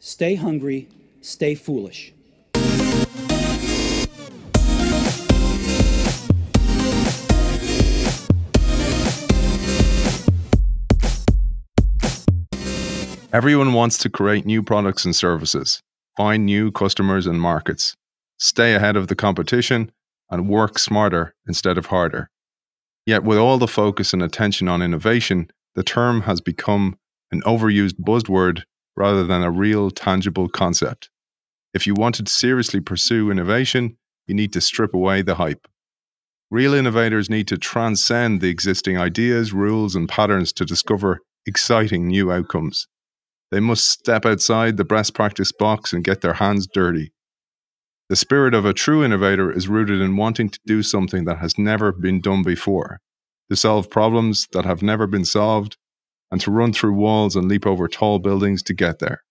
Stay hungry, stay foolish. Everyone wants to create new products and services, find new customers and markets, stay ahead of the competition, and work smarter instead of harder. Yet with all the focus and attention on innovation, the term has become an overused buzzword rather than a real tangible concept. If you wanted to seriously pursue innovation, you need to strip away the hype. Real innovators need to transcend the existing ideas, rules, and patterns to discover exciting new outcomes. They must step outside the best practice box and get their hands dirty. The spirit of a true innovator is rooted in wanting to do something that has never been done before, to solve problems that have never been solved, and to run through walls and leap over tall buildings to get there.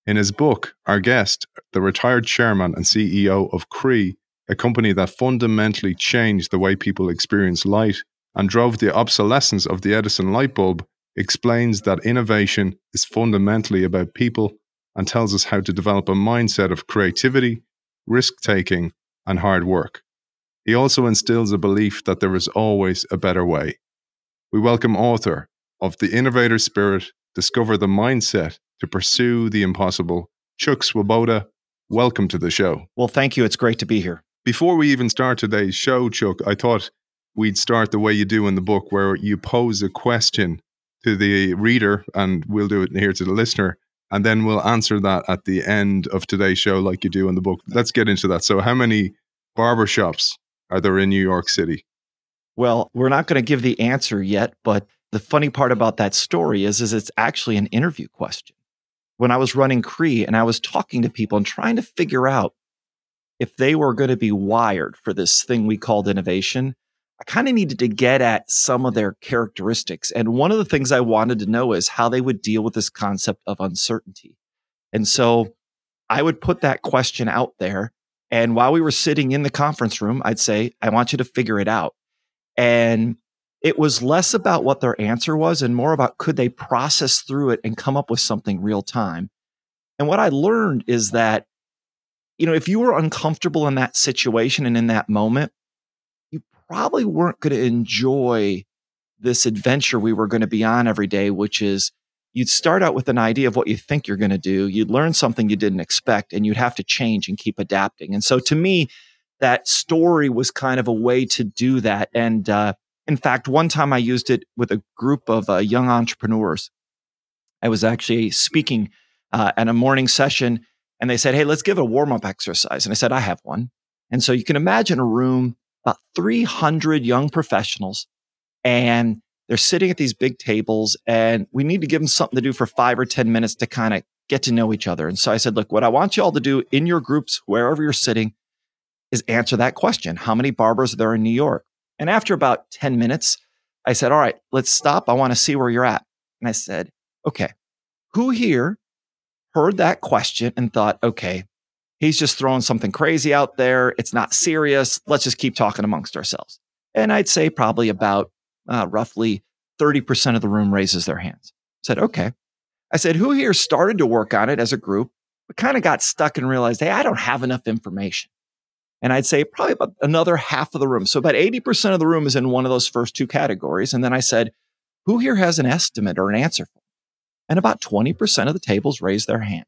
In his book, our guest, the retired chairman and CEO of Cree, a company that fundamentally changed the way people experience light and drove the obsolescence of the Edison light bulb, explains that innovation is fundamentally about people and tells us how to develop a mindset of creativity, risk-taking, and hard work. He also instills a belief that there is always a better way. We welcome author of The Innovator Spirit, Discover the Mindset to Pursue the Impossible, Chuck Swoboda. Welcome to the show. Well, thank you. It's great to be here. Before we even start today's show, Chuck, I thought we'd start the way you do in the book, where you pose a question to the reader, and we'll do it here to the listener, and then we'll answer that at the end of today's show like you do in the book. Let's get into that. So how many barbershops are there in New York City? Well, we're not going to give the answer yet, but the funny part about that story is it's actually an interview question. When I was running Cree and I was talking to people and trying to figure out if they were going to be wired for this thing we called innovation, I kind of needed to get at some of their characteristics. And one of the things I wanted to know is how they would deal with this concept of uncertainty. And so I would put that question out there. And while we were sitting in the conference room, I'd say, I want you to figure it out. And it was less about what their answer was and more about could they process through it and come up with something real time. And what I learned is that, if you were uncomfortable in that situation and in that moment, you probably weren't going to enjoy this adventure we were going to be on every day, which is you'd start out with an idea of what you think you're going to do. You'd learn something you didn't expect, and you'd have to change and keep adapting. And so to me, that story was kind of a way to do that. And in fact, one time I used it with a group of young entrepreneurs. I was actually speaking at a morning session, and they said, hey, let's give a warm-up exercise. And I said, I have one. And so you can imagine a room, about 300 young professionals, and they're sitting at these big tables, and we need to give them something to do for 5 or 10 minutes to kind of get to know each other. And so I said, look, what I want you all to do in your groups, wherever you're sitting, is answer that question. How many barbers are there in New York? And after about 10 minutes, I said, all right, let's stop. I want to see where you're at. And I said, okay, who here heard that question and thought, okay, he's just throwing something crazy out there. It's not serious. Let's just keep talking amongst ourselves. And I'd say probably about roughly 30% of the room raises their hands. I said, okay. I said, who here started to work on it as a group, but kind of got stuck and realized, hey, I don't have enough information. And I'd say probably about another half of the room. So about 80% of the room is in one of those first two categories. And then I said, who here has an estimate or an answer for it? And about 20% of the tables raised their hand.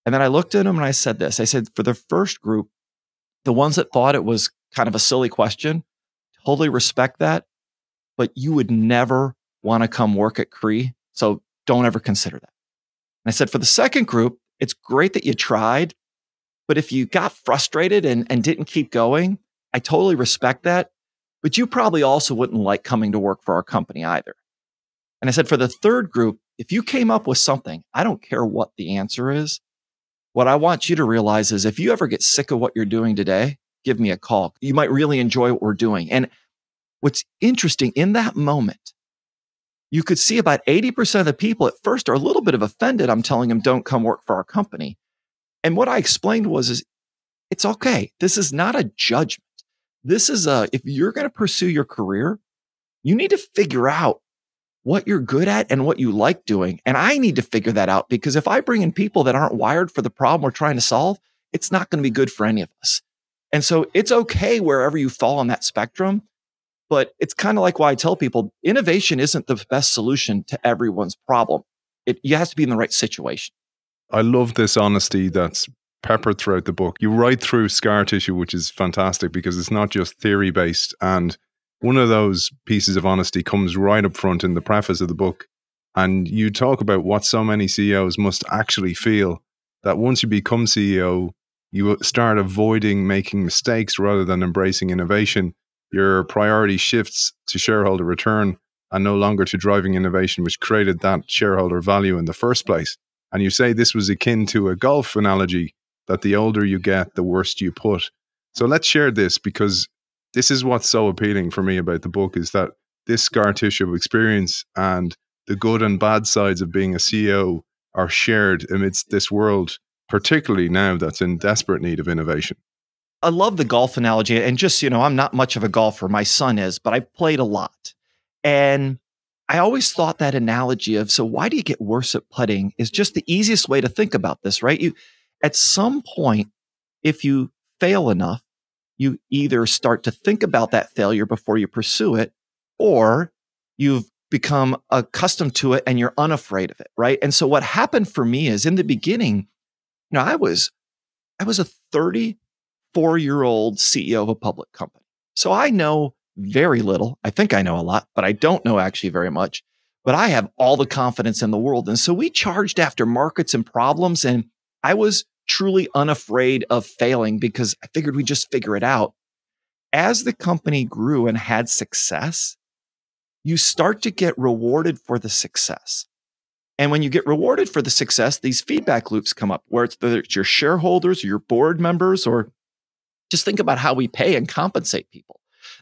And then I looked at them and I said this. I said, for the first group, the ones that thought it was kind of a silly question, totally respect that, but you would never want to come work at Cree. So don't ever consider that. And I said, for the second group, it's great that you tried, but if you got frustrated and didn't keep going, I totally respect that, but you probably also wouldn't like coming to work for our company either. And I said, for the third group, if you came up with something, I don't care what the answer is. What I want you to realize is if you ever get sick of what you're doing today, give me a call. You might really enjoy what we're doing. And what's interesting in that moment, you could see about 80% of the people at first are a little bit of offended. I'm telling them, don't come work for our company. And what I explained was, it's okay. This is not a judgment. This is if you're going to pursue your career, you need to figure out what you're good at and what you like doing. And I need to figure that out, because if I bring in people that aren't wired for the problem we're trying to solve, it's not going to be good for any of us. And so it's okay wherever you fall on that spectrum. But it's kind of like why I tell people innovation isn't the best solution to everyone's problem. You have to be in the right situation. I love this honesty that's peppered throughout the book. You write through scar tissue, which is fantastic because it's not just theory based. And one of those pieces of honesty comes right up front in the preface of the book. And you talk about what so many CEOs must actually feel, that once you become CEO, you start avoiding making mistakes rather than embracing innovation. Your priority shifts to shareholder return and no longer to driving innovation, which created that shareholder value in the first place. And you say this was akin to a golf analogy, that the older you get, the worse you put. So let's share this, because this is what's so appealing for me about the book, is that this scar tissue of experience and the good and bad sides of being a CEO are shared amidst this world, particularly now that's in desperate need of innovation. I love the golf analogy. And just, I'm not much of a golfer. My son is, but I played a lot. And I always thought that analogy of, so why do you get worse at putting, is just the easiest way to think about this, right? At some point, if you fail enough, you either start to think about that failure before you pursue it, or you've become accustomed to it and you're unafraid of it, right? And so what happened for me is, in the beginning, I was a 34-year-old CEO of a public company. So I know very little. I think I know a lot, but I don't know actually very much. But I have all the confidence in the world. And so we charged after markets and problems. And I was truly unafraid of failing because I figured we'd just figure it out. As the company grew and had success, you start to get rewarded for the success. And when you get rewarded for the success, these feedback loops come up, where whether it's your shareholders or your board members, or just think about how we pay and compensate people.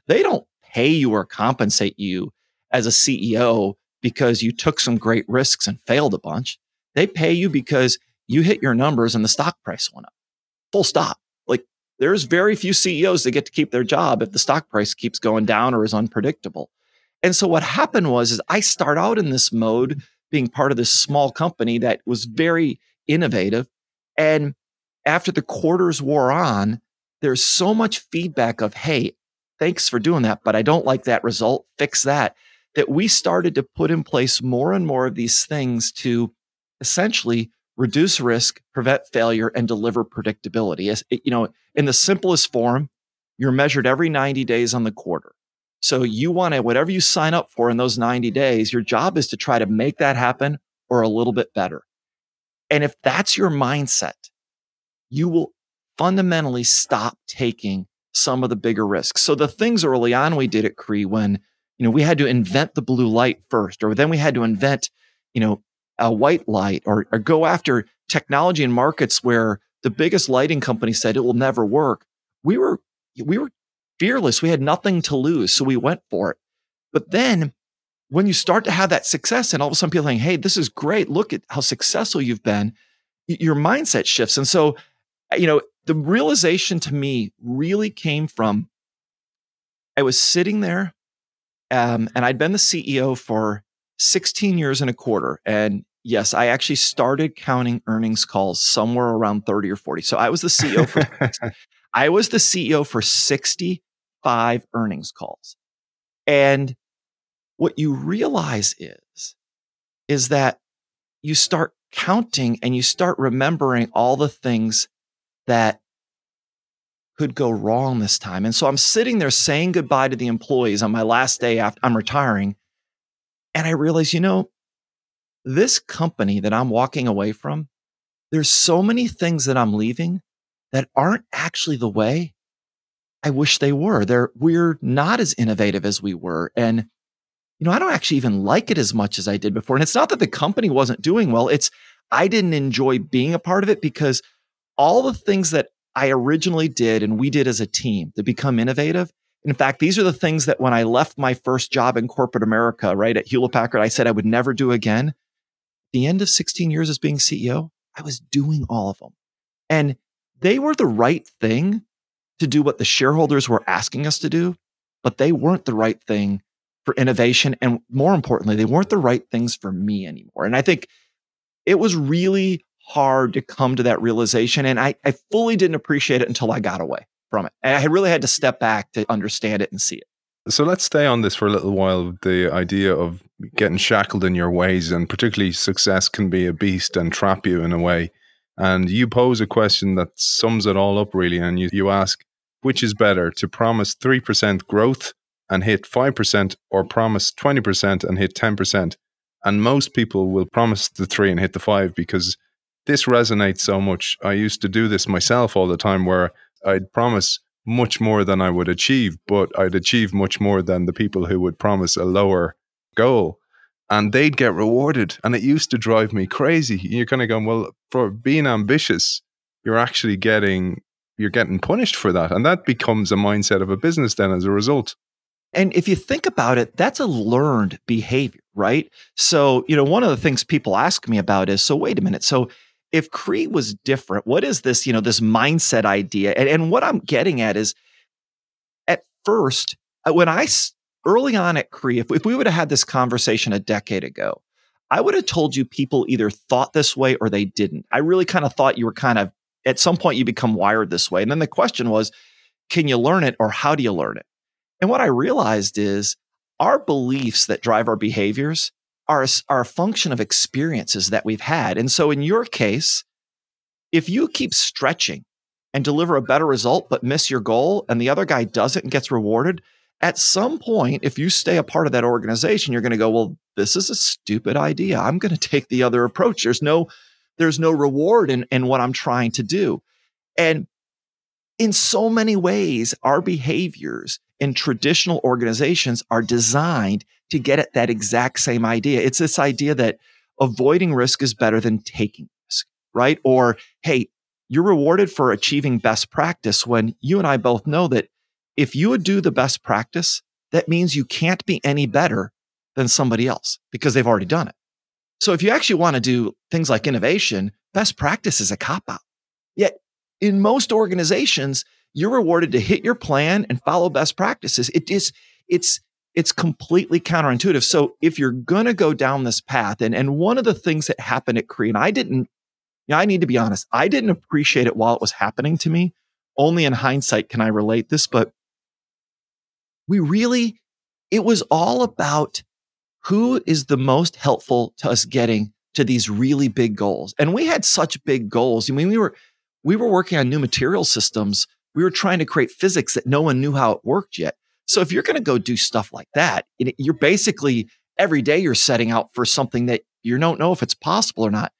They don't pay you or compensate you as a CEO because you took some great risks and failed a bunch. They pay you because you hit your numbers and the stock price went up. Full stop. Like, there's very few CEOs that get to keep their job if the stock price keeps going down or is unpredictable. And so what happened was I start out in this mode being part of this small company that was very innovative. And after the quarters wore on, there's so much feedback of, hey, thanks for doing that, but I don't like that result. Fix that. That we started to put in place more and more of these things to essentially reduce risk, prevent failure, and deliver predictability. As in the simplest form, you're measured every 90 days on the quarter. So you want to, whatever you sign up for in those 90 days, your job is to try to make that happen or a little bit better. And if that's your mindset, you will fundamentally stop taking some of the bigger risks. So the things early on we did at Cree, when we had to invent the blue light first, or then we had to invent a white light, or go after technology in markets where the biggest lighting company said it will never work. We were fearless. We had nothing to lose, so we went for it. But then when you start to have that success, and all of a sudden people are saying, hey, this is great, look at how successful you've been, your mindset shifts. And so the realization to me really came from, I was sitting there and I'd been the CEO for 16 years and a quarter. And yes, I actually started counting earnings calls somewhere around 30 or 40. So I was the CEO for 65 earnings calls. And what you realize is that you start counting and you start remembering all the things that could go wrong this time. And so I'm sitting there saying goodbye to the employees on my last day after I'm retiring. And I realize, this company that I'm walking away from, there's so many things that I'm leaving that aren't actually the way I wish they were. We're not as innovative as we were. And, I don't actually even like it as much as I did before. And it's not that the company wasn't doing well. I didn't enjoy being a part of it, because all the things that I originally did and we did as a team to become innovative. In fact, these are the things that when I left my first job in corporate America, right, at Hewlett Packard, I said I would never do again. At the end of 16 years as being CEO, I was doing all of them. And they were the right thing to do what the shareholders were asking us to do, but they weren't the right thing for innovation. And more importantly, they weren't the right things for me anymore. And I think it was really hard to come to that realization. And I fully didn't appreciate it until I got away from it. And I really had to step back to understand it and see it. So let's stay on this for a little while. The idea of getting shackled in your ways, and particularly success can be a beast and trap you in a way. And you pose a question that sums it all up really. And you ask, which is better, to promise 3% growth and hit 5%, or promise 20% and hit 10%? And most people will promise the 3 and hit the 5 because this resonates so much. I used to do this myself all the time, where I'd promise much more than I would achieve, but I'd achieve much more than the people who would promise a lower goal. And they'd get rewarded. And it used to drive me crazy. You're kind of going, well, for being ambitious, you're getting punished for that. And that becomes a mindset of a business then as a result. And if you think about it, that's a learned behavior, right? So, one of the things people ask me about is, so wait a minute. So if Cree was different, what is this, this mindset idea? And what I'm getting at is, at first, early on at Cree, if we would have had this conversation a decade ago, I would have told you people either thought this way or they didn't. I really kind of thought you were at some point you become wired this way. And then the question was, can you learn it, or how do you learn it? And what I realized is our beliefs that drive our behaviors are a function of experiences that we've had. And so in your case, if you keep stretching and deliver a better result, but miss your goal, and the other guy does it and gets rewarded, at some point, if you stay a part of that organization, you're going to go, well, this is a stupid idea. I'm going to take the other approach. There's no reward in what I'm trying to do. And in so many ways, our behaviors in traditional organizations are designed to get at that exact same idea. It's this idea that avoiding risk is better than taking risk, right? Or, hey, you're rewarded for achieving best practice, when you and I both know that if you would do the best practice, that means you can't be any better than somebody else because they've already done it. So if you actually want to do things like innovation, best practice is a cop-out. Yet in most organizations, you're rewarded to hit your plan and follow best practices. It's completely counterintuitive. So if you're going to go down this path, and one of the things that happened at Cree, and I need to be honest, I didn't appreciate it while it was happening to me. Only in hindsight can I relate this, but it was all about who is the most helpful to us getting to these really big goals. And we had such big goals. I mean, we were working on new material systems. We were trying to create physics that no one knew how it worked yet. So if you're going to go do stuff like that, you're basically every day you're setting out for something that you don't know if it's possible or not.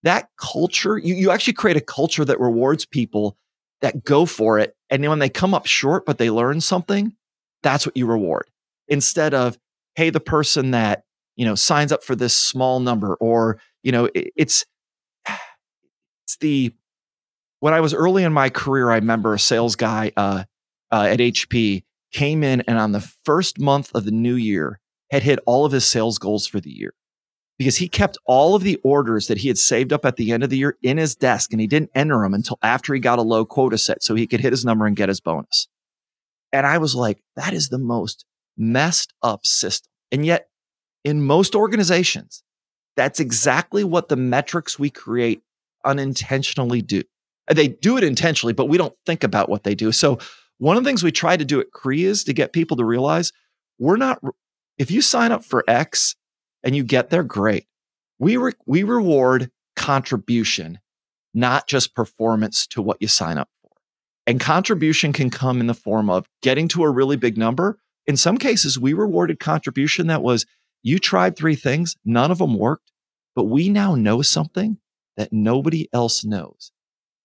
That culture, you actually create a culture that rewards people that go for it. And then when they come up short, but they learn something, that's what you reward. Instead of, hey, the person that, signs up for this small number, or, when I was early in my career, I remember a sales guy at HP came in, and on the first month of the new year had hit all of his sales goals for the year, because he kept all of the orders that he had saved up at the end of the year in his desk, and he didn't enter them until after he got a low quota set so he could hit his number and get his bonus. And I was like, that is the most messed up system. And yet in most organizations, that's exactly what the metrics we create unintentionally do. They do it intentionally, but we don't think about what they do. So one of the things we try to do at Cree is to get people to realize if you sign up for X and you get there, great. We reward contribution, not just performance to what you sign up for. And contribution can come in the form of getting to a really big number. In some cases, we rewarded contribution that was, you tried 3 things, none of them worked, but we now know something that nobody else knows.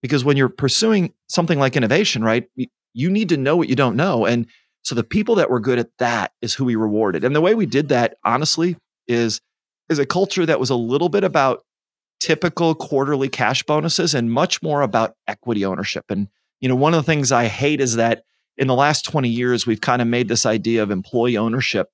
Because when you're pursuing something like innovation, right, you need to know what you don't know. And so the people that were good at that is who we rewarded. And the way we did that, honestly, is a culture that was a little bit about typical quarterly cash bonuses and much more about equity ownership. And, one of the things I hate is that in the last 20 years, we've kind of made this idea of employee ownership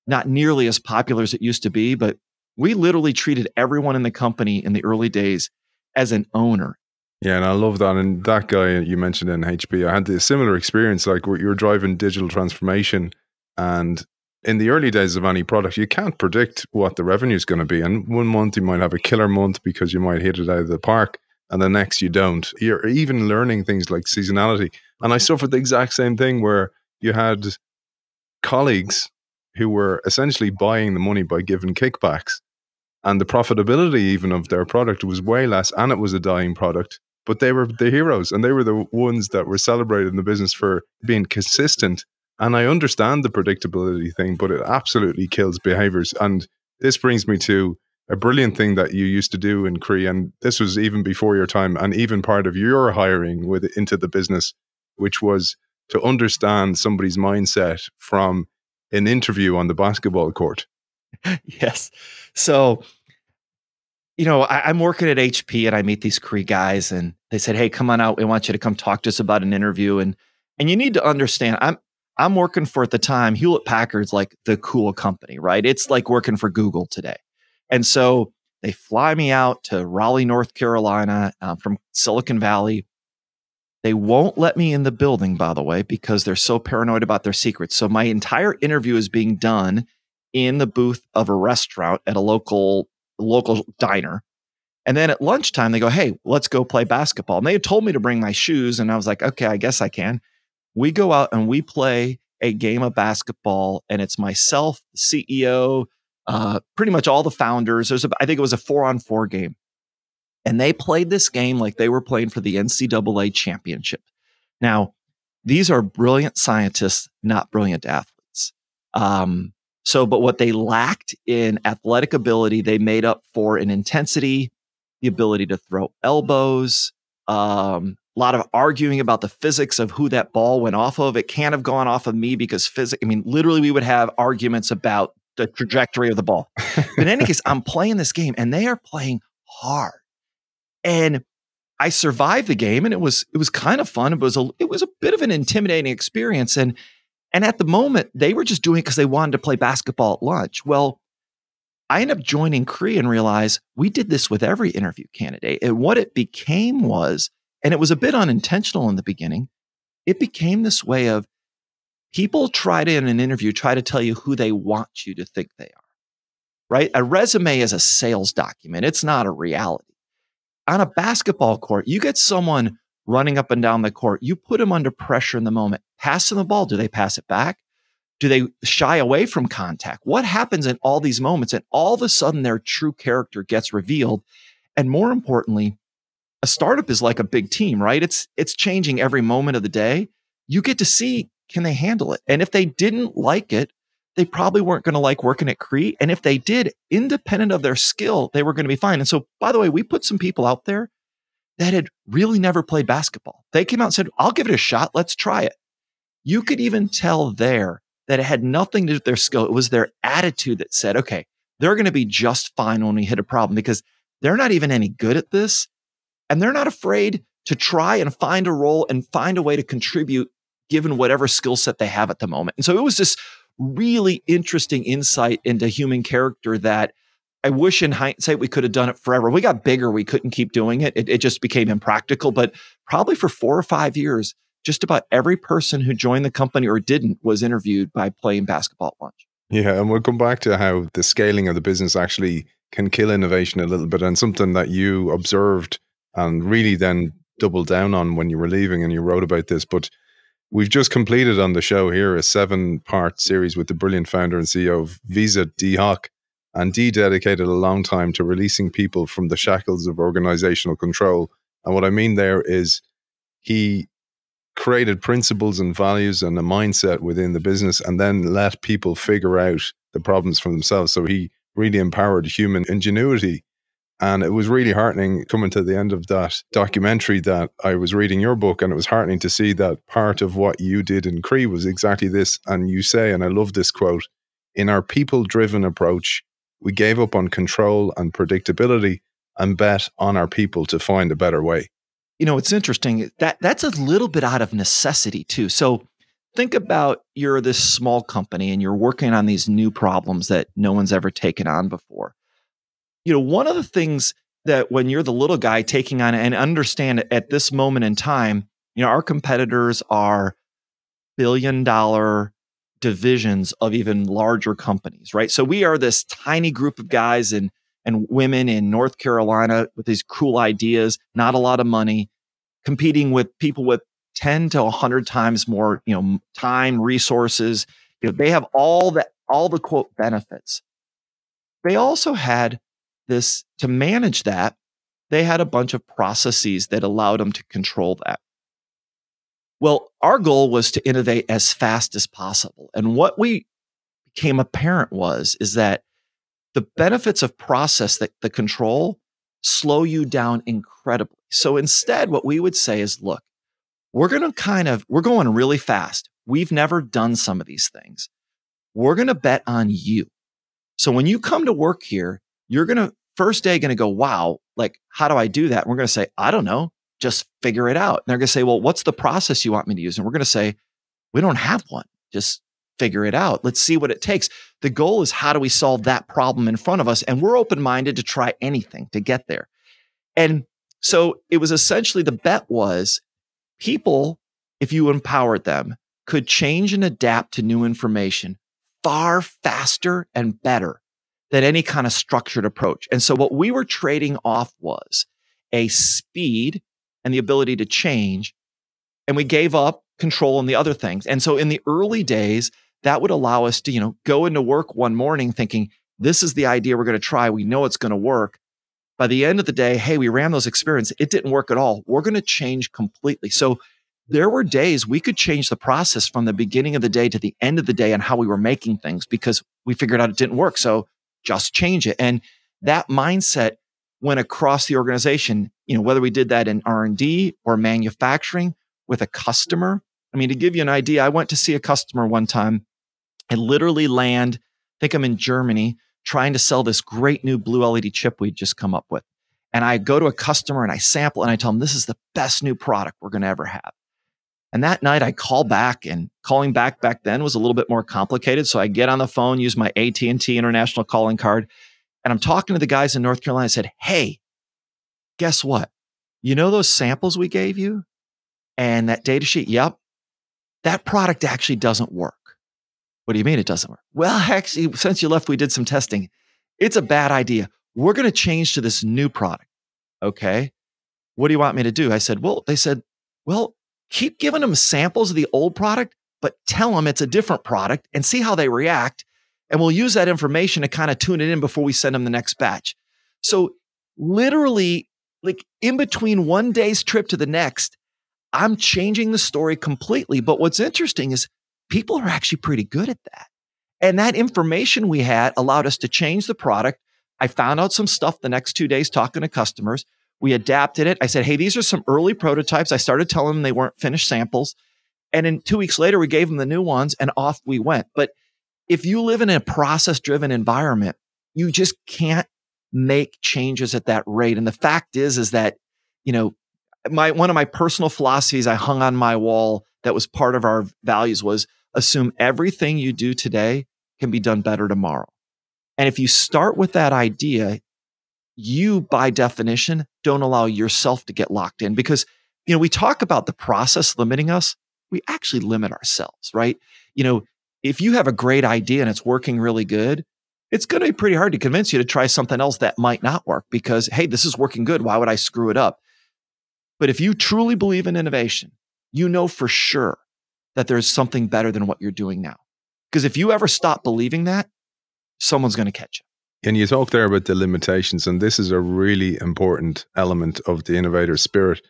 not nearly as popular as it used to be, but we literally treated everyone in the company in the early days as an owner. Yeah, and I love that. And that guy you mentioned in HP, I had a similar experience. Like, you were driving digital transformation, and in the early days of any product, you can't predict what the revenue is going to be. And one month you might have a killer month because you might hit it out of the park, and the next you don't. You're even learning things like seasonality. And I suffered the exact same thing where you had colleagues who were essentially buying the money by giving kickbacks. And the profitability even of their product was way less, and it was a dying product. But they were the heroes, and they were the ones that were celebrated in the business for being consistent. And I understand the predictability thing, but it absolutely kills behaviors. And this brings me to a brilliant thing that you used to do in Cree, and this was even before your time, and even part of your hiring into the business, which was to understand somebody's mindset from an interview on the basketball court. Yes. So, I'm working at HP and I meet these Cree guys and they said, "Hey, come on out. We want you to come talk to us about an interview." And you need to understand, I'm working for, at the time, Hewlett Packard's like the cool company, right? It's like working for Google today. And so they fly me out to Raleigh, North Carolina, from Silicon Valley. They won't let me in the building, by the way, because they're so paranoid about their secrets. So my entire interview is being done in the booth of a restaurant at a local diner. And then at lunchtime, they go, "Hey, let's go play basketball." And they had told me to bring my shoes. And I was like, "Okay, I guess I can." We go out and we play a game of basketball. And it's myself, the CEO, pretty much all the founders. I think it was a 4-on-4 game. And they played this game like they were playing for the NCAA championship. Now, these are brilliant scientists, not brilliant athletes. But what they lacked in athletic ability, they made up for in intensity, the ability to throw elbows, a lot of arguing about the physics of who that ball went off of. It can't have gone off of me because literally we would have arguments about the trajectory of the ball. But in any case, I'm playing this game and they are playing hard. And I survived the game, and it was kind of fun. It was a bit of an intimidating experience. And at the moment, they were just doing it because they wanted to play basketball at lunch. Well, I ended up joining Cree and realized we did this with every interview candidate. And what it became was, and it was a bit unintentional in the beginning, it became this way of people in an interview, try to tell you who they want you to think they are, right? A resume is a sales document. It's not a reality. On a basketball court, you get someone running up and down the court. You put them under pressure in the moment. Passing the ball, do they pass it back? Do they shy away from contact? What happens in all these moments? And all of a sudden, their true character gets revealed. And more importantly, a startup is like a big team, right? It's changing every moment of the day. You get to see, can they handle it? And if they didn't like it, they probably weren't going to like working at Cree. And if they did, independent of their skill, they were going to be fine. And so, by the way, we put some people out there that had really never played basketball. They came out and said, "I'll give it a shot. Let's try it." You could even tell there that it had nothing to do with their skill. It was their attitude that said, okay, they're going to be just fine when we hit a problem, because they're not even any good at this. And they're not afraid to try and find a role and find a way to contribute given whatever skill set they have at the moment. And so it was this really interesting insight into human character that I wish in hindsight we could have done it forever. We got bigger. We couldn't keep doing it. It just became impractical. But probably for 4 or 5 years, just about every person who joined the company or didn't was interviewed by playing basketball at lunch. Yeah, and we'll come back to how the scaling of the business actually can kill innovation a little bit, and something that you observed and really then doubled down on when you were leaving and you wrote about this. But we've just completed on the show here a 7-part series with the brilliant founder and CEO of Visa, Dee Hock. And Dee dedicated a long time to releasing people from the shackles of organizational control. And what I mean there is he created principles and values and a mindset within the business and then let people figure out the problems for themselves. So he really empowered human ingenuity. And it was really heartening coming to the end of that documentary that I was reading your book, and it was heartening to see that part of what you did in Cree was exactly this. And you say, and I love this quote, "In our people-driven approach, we gave up on control and predictability and bet on our people to find a better way." It's interesting. That's a little bit out of necessity too. So think about, you're this small company and you're working on these new problems that no one's ever taken on before. One of the things that when you're the little guy taking on, and understand at this moment in time, our competitors are billion-dollar divisions of even larger companies, right? So we are this tiny group of guys and women in North Carolina with these cool ideas, not a lot of money, competing with people with 10 to 100 times more, time, resources. They have all the quote benefits. They also had this to manage that. They had a bunch of processes that allowed them to control that. Well, our goal was to innovate as fast as possible. And what we became apparent is that the benefits of process, that the control, slow you down incredibly. So instead, what we would say is, look, we're going really fast. We've never done some of these things. We're going to bet on you. So when you come to work here, you're first day going to go, wow, like, how do I do that? And we're going to say, I don't know, just figure it out. And they're going to say, well, what's the process you want me to use? And we're going to say, we don't have one. Just figure it out. Let's see what it takes. The goal is, how do we solve that problem in front of us? And we're open-minded to try anything to get there. And so it was essentially, the bet was, people, if you empowered them, could change and adapt to new information far faster and better than any kind of structured approach. And so what we were trading off was a speed and the ability to change, and we gave up control on the other things. And so in the early days, that would allow us to, go into work one morning thinking, this is the idea we're going to try. We know it's going to work. By the end of the day, hey, we ran those experiments. It didn't work at all. We're going to change completely. So there were days we could change the process from the beginning of the day to the end of the day on how we were making things, because we figured out it didn't work. So just change it. And that mindset went across the organization, whether we did that in R&D or manufacturing with a customer. I mean, to give you an idea, I went to see a customer one time and literally I think I'm in Germany, trying to sell this great new blue LED chip we'd just come up with. And I go to a customer and I sample and I tell them, this is the best new product we're going to ever have. And that night I call back, and calling back then was a little bit more complicated. So I get on the phone, use my AT&T international calling card, and I'm talking to the guys in North Carolina. I said, hey, guess what? You know those samples we gave you and that data sheet? Yep. That product actually doesn't work. What do you mean it doesn't work? Well, actually, since you left, we did some testing. It's a bad idea. We're going to change to this new product. Okay. What do you want me to do? I said, they said, keep giving them samples of the old product, but tell them it's a different product and see how they react. And we'll use that information to kind of tune it in before we send them the next batch. So literally, like, in between one day's trip to the next, I'm changing the story completely. But what's interesting is people are actually pretty good at that. And that information we had allowed us to change the product. I found out some stuff the next 2 days talking to customers. We adapted it. I said, hey, these are some early prototypes. I started telling them they weren't finished samples. And then 2 weeks later, we gave them the new ones and off we went. But if you live in a process-driven environment, you just can't make changes at that rate. And the fact is that, one of my personal philosophies I hung on my wall that was part of our values was, assume everything you do today can be done better tomorrow. And if you start with that idea, you, by definition, don't allow yourself to get locked in, because, we talk about the process limiting us. We actually limit ourselves, right? If you have a great idea and it's working really good, it's going to be pretty hard to convince you to try something else that might not work because, hey, this is working good. Why would I screw it up? But if you truly believe in innovation, you know for sure that there's something better than what you're doing now. Because if you ever stop believing that, someone's going to catch you. And you talk there about the limitations, and this is a really important element of the innovator spirit.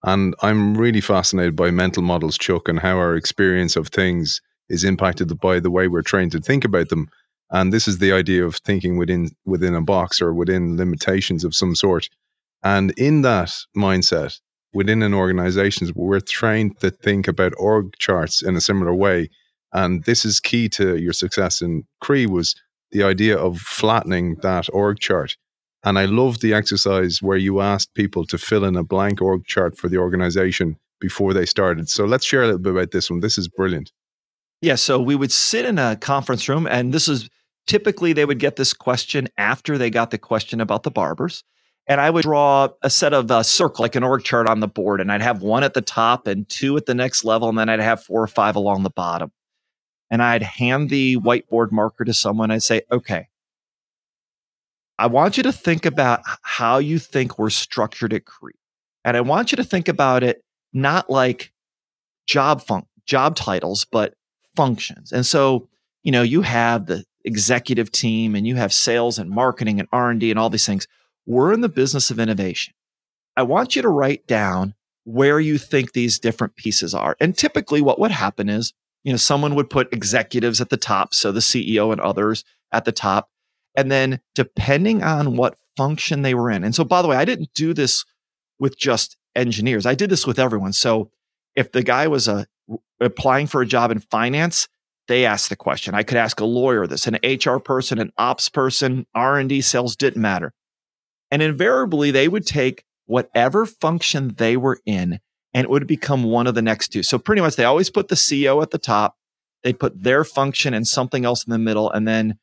And I'm really fascinated by mental models, Chuck, and how our experience of things is impacted by the way we're trained to think about them. And this is the idea of thinking within a box or within limitations of some sort. And in that mindset, within an organization, we're trained to think about org charts in a similar way. And this is key to your success in Cree, was the idea of flattening that org chart. And I love the exercise where you asked people to fill in a blank org chart for the organization before they started. So let's share a little bit about this one. This is brilliant. Yeah, so we would sit in a conference room, and this is typically they would get this question after they got the question about the barbers. And I would draw a set of circle, like an org chart on the board, and I'd have one at the top and two at the next level, and then I'd have 4 or 5 along the bottom. and I'd hand the whiteboard marker to someone. I'd say, okay, I want you to think about how you think we're structured at Cree. And I want you to think about it not like job titles, but functions. And so, you have the executive team and you have sales and marketing and R&D and all these things. We're in the business of innovation. I want you to write down where you think these different pieces are. And typically what would happen is, someone would put executives at the top, so the CEO and others at the top. And then depending on what function they were in. And so, by the way, I didn't do this with just engineers. I did this with everyone. So if the guy was applying for a job in finance, they asked the question. I could ask a lawyer this, an HR person, an ops person, R&D, sales, didn't matter. And invariably, they would take whatever function they were in, and it would become one of the next two. So pretty much they always put the CEO at the top. They put their function and something else in the middle, and then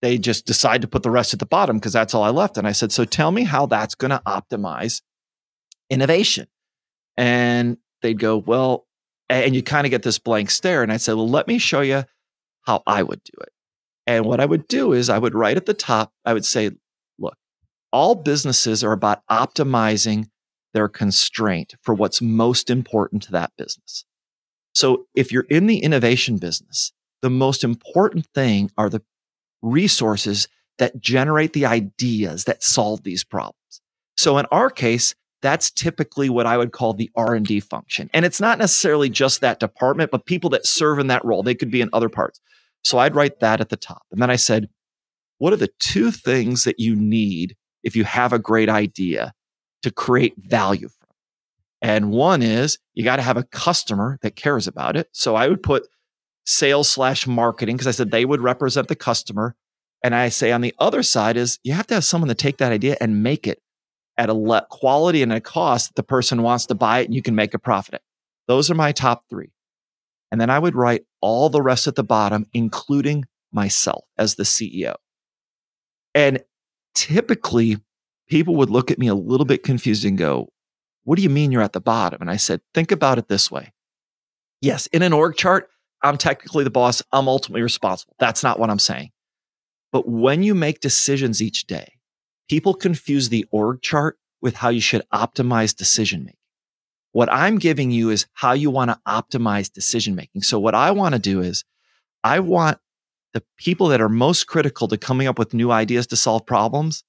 they just decide to put the rest at the bottom because that's all I left. And I said, so tell me how that's going to optimize innovation. And they'd go, well, and you kind of get this blank stare. And I said, well, let me show you how I would do it. And what I would do is I would write at the top, I would say, look, all businesses are about optimizing their constraint for what's most important to that business. So if you're in the innovation business, the most important thing are the resources that generate the ideas that solve these problems. So in our case, that's typically what I would call the R&D function. And it's not necessarily just that department, but people that serve in that role. They could be in other parts. So I'd write that at the top. And then I said, what are the two things that you need if you have a great idea to create value from? And one is you got to have a customer that cares about it. So I would put sales/marketing because I said they would represent the customer. And I say on the other side is you have to have someone to take that idea and make it at a quality and a cost that the person wants to buy it and you can make a profit. Those are my top three. And then I would write all the rest at the bottom, including myself as the CEO. And typically people would look at me a little bit confused and go, what do you mean you're at the bottom? And I said, think about it this way. Yes, in an org chart, I'm technically the boss. I'm ultimately responsible. That's not what I'm saying. But when you make decisions each day, people confuse the org chart with how you should optimize decision making. What I'm giving you is how you want to optimize decision making. So what I want to do is I want the people that are most critical to coming up with new ideas to solve problems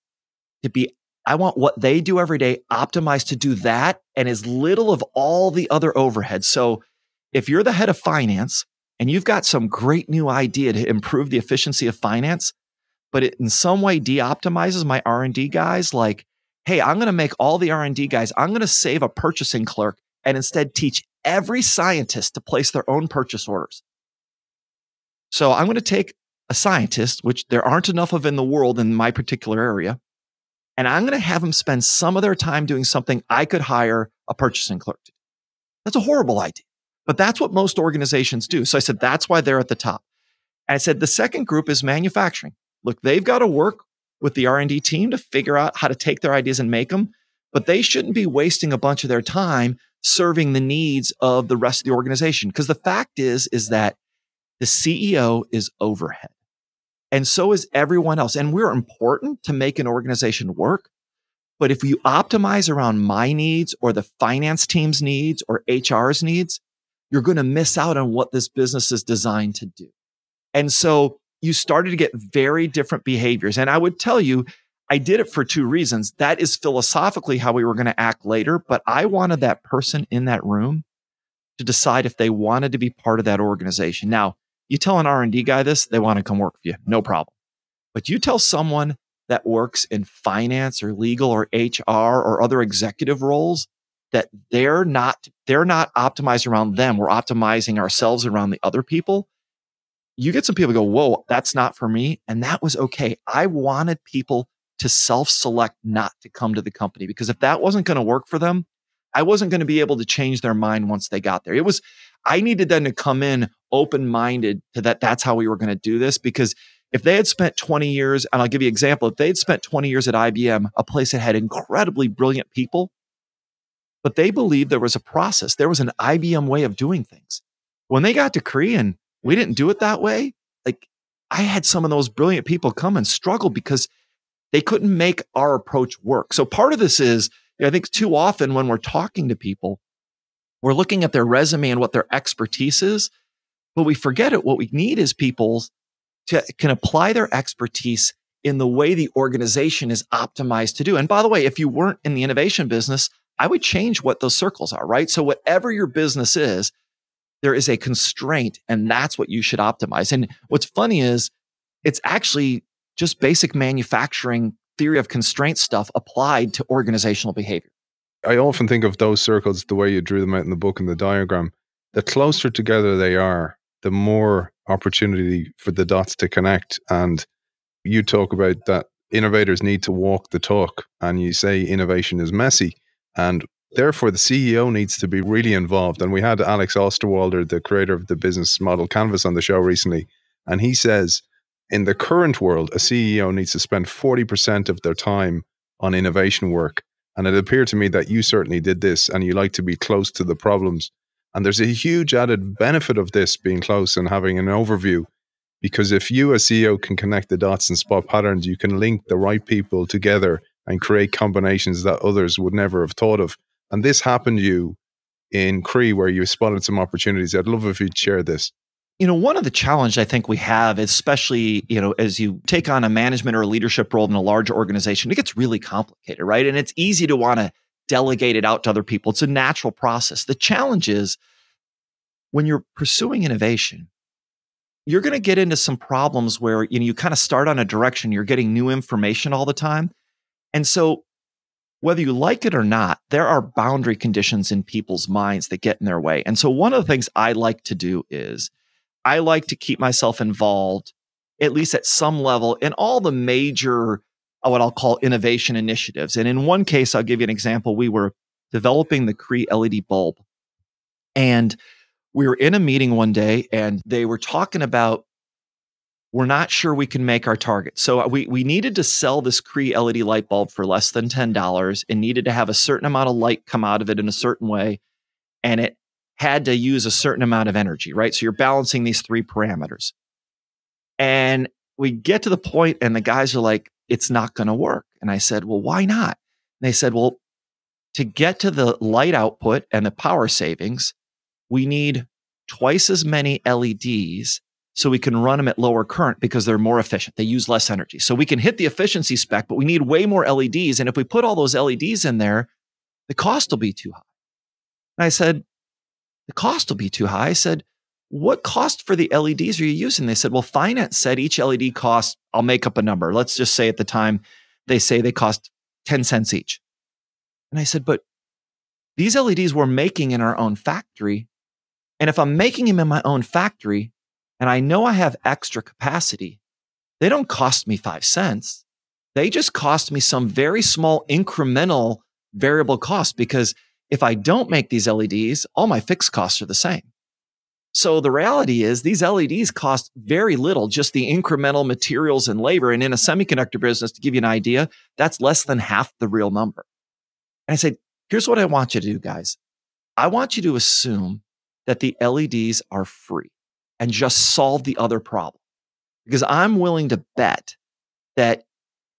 I want what they do every day optimized to do that and as little of all the other overhead. So if you're the head of finance and you've got some great new idea to improve the efficiency of finance, but it in some way de-optimizes my R&D guys, like, hey, I'm going to make all the R&D guys, I'm going to save a purchasing clerk and instead teach every scientist to place their own purchase orders. So I'm going to take a scientist, which there aren't enough of in the world in my particular area, and I'm going to have them spend some of their time doing something I could hire a purchasing clerk to do. That's a horrible idea, but that's what most organizations do. So I said, that's why they're at the top. And I said, the second group is manufacturing. Look, they've got to work with the R&D team to figure out how to take their ideas and make them, but they shouldn't be wasting a bunch of their time serving the needs of the rest of the organization. Because the fact is that the CEO is overhead. And so is everyone else. And we're important to make an organization work. But if you optimize around my needs or the finance team's needs or HR's needs, you're going to miss out on what this business is designed to do. And so you started to get very different behaviors. And I would tell you, I did it for two reasons. That is philosophically how we were going to act later. But I wanted that person in that room to decide if they wanted to be part of that organization. Now, you tell an R&D guy this, they want to come work for you, no problem. But you tell someone that works in finance or legal or HR or other executive roles that they're not optimized around them. We're optimizing ourselves around the other people. You get some people go, whoa, that's not for me. And that was okay. I wanted people to self-select not to come to the company because if that wasn't going to work for them, I wasn't going to be able to change their mind once they got there. I needed them to come in open-minded to that. That's how we were going to do this. Because if they had spent 20 years, and I'll give you an example, if they had spent 20 years at IBM, a place that had incredibly brilliant people, but they believed there was a process. There was an IBM way of doing things. When they got to Cree and we didn't do it that way. Like I had some of those brilliant people come and struggle because they couldn't make our approach work. So part of this is, I think too often when we're talking to people, we're looking at their resume and what their expertise is, but we forget it. What we need is people can apply their expertise in the way the organization is optimized to do. And by the way, if you weren't in the innovation business, I would change what those circles are, right? So whatever your business is, there is a constraint and that's what you should optimize. And what's funny is it's actually just basic manufacturing theory of constraint stuff applied to organizational behavior. I often think of those circles the way you drew them out in the book and the diagram. The closer together they are, the more opportunity for the dots to connect. And you talk about that innovators need to walk the talk, and you say innovation is messy, and therefore the CEO needs to be really involved. And we had Alex Osterwalder, the creator of the business model Canvas, on the show recently, and he says in the current world, a CEO needs to spend 40% of their time on innovation work. And it appeared to me that you certainly did this, and you like to be close to the problems. And there's a huge added benefit of this being close and having an overview, because if you as CEO can connect the dots and spot patterns, you can link the right people together and create combinations that others would never have thought of. And this happened to you in Cree, where you spotted some opportunities. I'd love if you'd share this. One of the challenges I think we have, especially, as you take on a management or a leadership role in a large organization, it gets really complicated, right? And it's easy to want to delegate it out to other people. It's a natural process. The challenge is when you're pursuing innovation, you're going to get into some problems where, you kind of start on a direction, you're getting new information all the time. And so whether you like it or not, there are boundary conditions in people's minds that get in their way. And so one of the things I like to do is I like to keep myself involved, at least at some level, in all the major, what I'll call innovation initiatives. And in one case, I'll give you an example. We were developing the Cree LED bulb. And we were in a meeting one day and they were talking about, we're not sure we can make our target. So we needed to sell this Cree LED light bulb for less than $10 and needed to have a certain amount of light come out of it in a certain way. And it had to use a certain amount of energy, right? So you're balancing these three parameters. And we get to the point and the guys are like, it's not going to work. And I said, well, why not? And they said, well, to get to the light output and the power savings, we need twice as many LEDs so we can run them at lower current because they're more efficient. They use less energy. So we can hit the efficiency spec, but we need way more LEDs. And if we put all those LEDs in there, the cost will be too high. And I said, the cost will be too high. I said, what cost for the LEDs are you using? They said, well, finance said each LED costs, I'll make up a number. Let's just say at the time, they say they cost 10 cents each. And I said, but these LEDs we're making in our own factory. And if I'm making them in my own factory and I know I have extra capacity, they don't cost me 5 cents. They just cost me some very small incremental variable cost, because if I don't make these LEDs, all my fixed costs are the same. So the reality is these LEDs cost very little, just the incremental materials and labor. And in a semiconductor business, to give you an idea, that's less than half the real number. And I said, here's what I want you to do, guys. I want you to assume that the LEDs are free and just solve the other problem, because I'm willing to bet that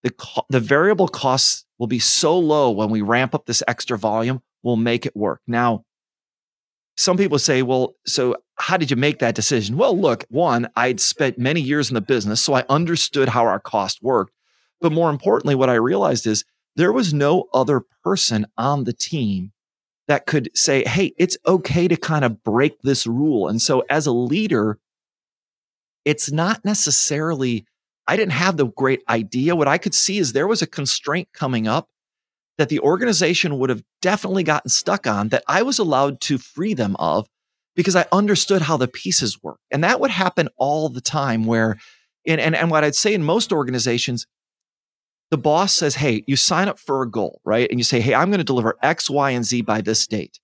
the variable costs will be so low when we ramp up this extra volume, we'll make it work. Now, some people say, well, so how did you make that decision? Well, look, one, I'd spent many years in the business, so I understood how our cost worked. But more importantly, what I realized is there was no other person on the team that could say, hey, it's okay to kind of break this rule. And so as a leader, it's not necessarily, I didn't have the great idea. What I could see is there was a constraint coming up that the organization would have definitely gotten stuck on, that I was allowed to free them of because I understood how the pieces work. And that would happen all the time where, and what I'd say in most organizations, the boss says, hey, you sign up for a goal, right? And you say, hey, I'm going to deliver X, Y, and Z by this date.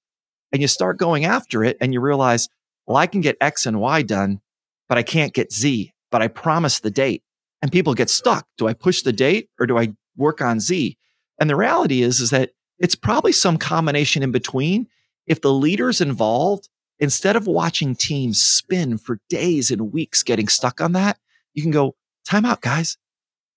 And you start going after it and you realize, well, I can get X and Y done, but I can't get Z, but I promised the date. And people get stuck. Do I push the date or do I work on Z? And the reality is that it's probably some combination in between. If the leader's involved, instead of watching teams spin for days and weeks getting stuck on that, you can go, time out, guys.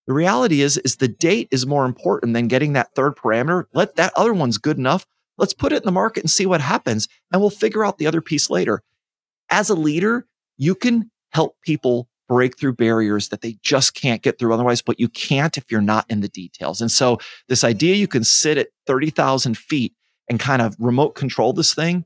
The reality is the date is more important than getting that third parameter. Let that other one's good enough. Let's put it in the market and see what happens. And we'll figure out the other piece later. As a leader, you can help people break through barriers that they just can't get through otherwise, but you can't if you're not in the details. And so this idea you can sit at 30,000 feet and kind of remote control this thing,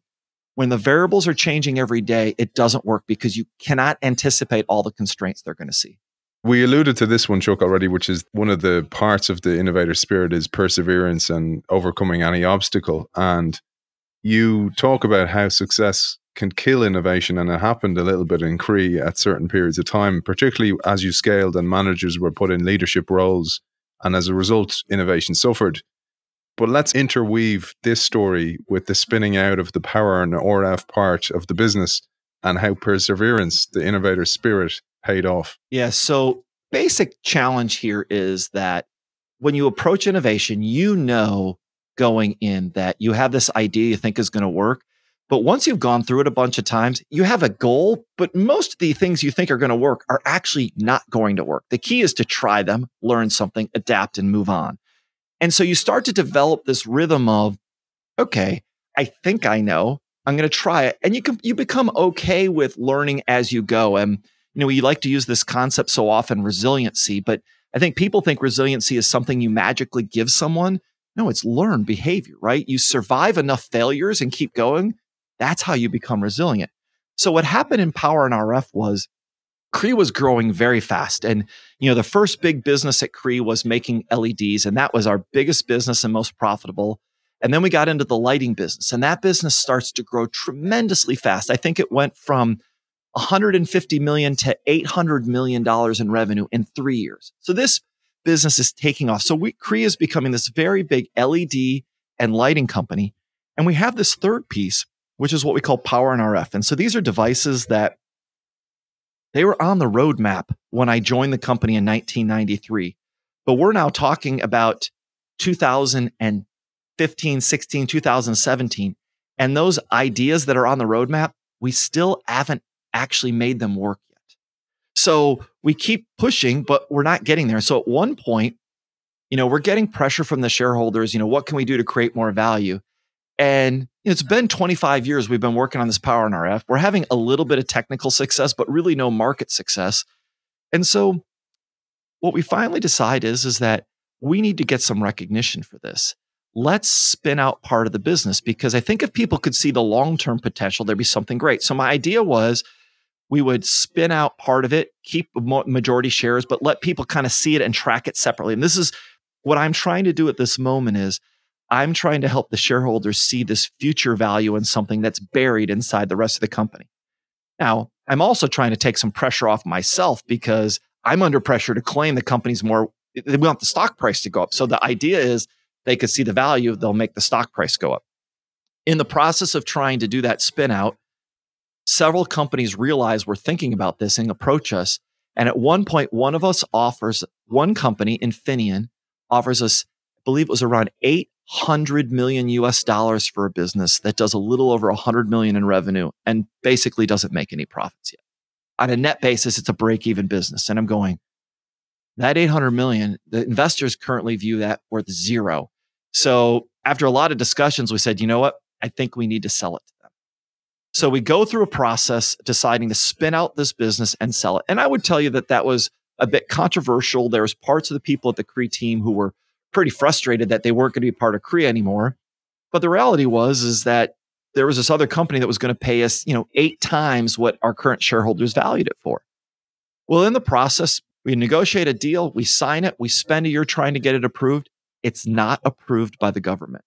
when the variables are changing every day, it doesn't work because you cannot anticipate all the constraints they're going to see. We alluded to this one, Chuck, already, which is one of the parts of the innovator spirit is perseverance and overcoming any obstacle. And you talk about how success can kill innovation, and it happened a little bit in Cree at certain periods of time, particularly as you scaled and managers were put in leadership roles, and as a result, innovation suffered. But let's interweave this story with the spinning out of the power and RF part of the business and how perseverance, the innovator spirit, paid off. Yeah. So basic challenge here is that when you approach innovation, you know going in that you have this idea you think is going to work. But once you've gone through it a bunch of times, you have a goal, but most of the things you think are going to work are actually not going to work. The key is to try them, learn something, adapt, and move on. And so you start to develop this rhythm of, okay, I think I know, I'm going to try it. And you become okay with learning as you go. And we like to use this concept so often, resiliency, but I think people think resiliency is something you magically give someone. No, it's learned behavior, right? You survive enough failures and keep going. That's how you become resilient. So what happened in Power and RF was Cree was growing very fast. And, the first big business at Cree was making LEDs, and that was our biggest business and most profitable. And then we got into the lighting business, and that business starts to grow tremendously fast. I think it went from $150 million to $800 million in revenue in 3 years. So this business is taking off. So Cree is becoming this very big LED and lighting company. And we have this third piece, which is what we call Power and RF. And so these are devices that they were on the roadmap when I joined the company in 1993. But we're now talking about 2015, 16, 2017. And those ideas that are on the roadmap, we still haven't actually made them work yet. So we keep pushing, but we're not getting there. So at one point, we're getting pressure from the shareholders. What can we do to create more value? And it's been 25 years we've been working on this Power and RF. We're having a little bit of technical success, but really no market success. And so what we finally decide is that we need to get some recognition for this. Let's spin out part of the business, because I think if people could see the long-term potential, there'd be something great. So my idea was we would spin out part of it, keep majority shares, but let people kind of see it and track it separately. And this is what I'm trying to do at this moment is I'm trying to help the shareholders see this future value in something that's buried inside the rest of the company. Now, I'm also trying to take some pressure off myself because I'm under pressure to claim the company's more, we want the stock price to go up. So the idea is they could see the value, they'll make the stock price go up. In the process of trying to do that spin out, several companies realize we're thinking about this and approach us. And at one point, one company, Infineon, offers us, I believe it was around $800 million US for a business that does a little over 100 million in revenue and basically doesn't make any profits yet. On a net basis, it's a break-even business. And I'm going, that 800 million, the investors currently view that worth zero. So after a lot of discussions, we said, you know what? I think we need to sell it to them. So we go through a process deciding to spin out this business and sell it. And I would tell you that was a bit controversial. There was parts of the people at the Cree team who were pretty frustrated that they weren't going to be part of Cree anymore. But the reality is that there was this other company that was going to pay us, 8 times what our current shareholders valued it for. Well, in the process, we negotiate a deal, we sign it, we spend a year trying to get it approved. It's not approved by the government.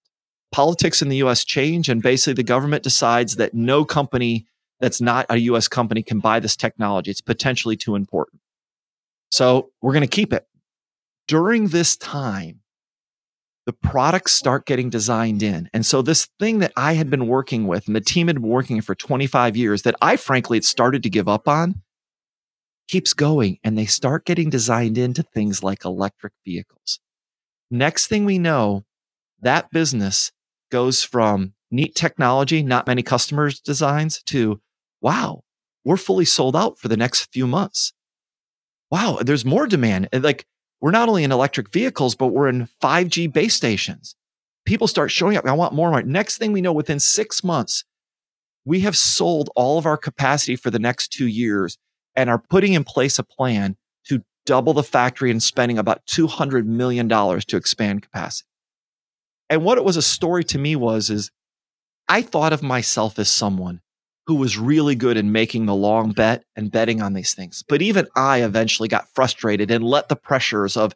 Politics in the US change, and basically the government decides that no company that's not a US company can buy this technology. It's potentially too important. So we're going to keep it. During this time, the products start getting designed in. And so this thing that I had been working with and the team had been working for 25 years that I frankly had started to give up on keeps going. And they start getting designed into things like electric vehicles. Next thing we know, that business goes from neat technology, not many customers designs, to, wow, we're fully sold out for the next few months. Wow, there's more demand. And like, we're not only in electric vehicles, but we're in 5G base stations. People start showing up. I want more. Next thing we know, within 6 months, we have sold all of our capacity for the next 2 years and are putting in place a plan to double the factory and spending about $200 million to expand capacity. And what it was a story to me is I thought of myself as someone who was really good in making the long bet and betting on these things. But even I eventually got frustrated and let the pressures of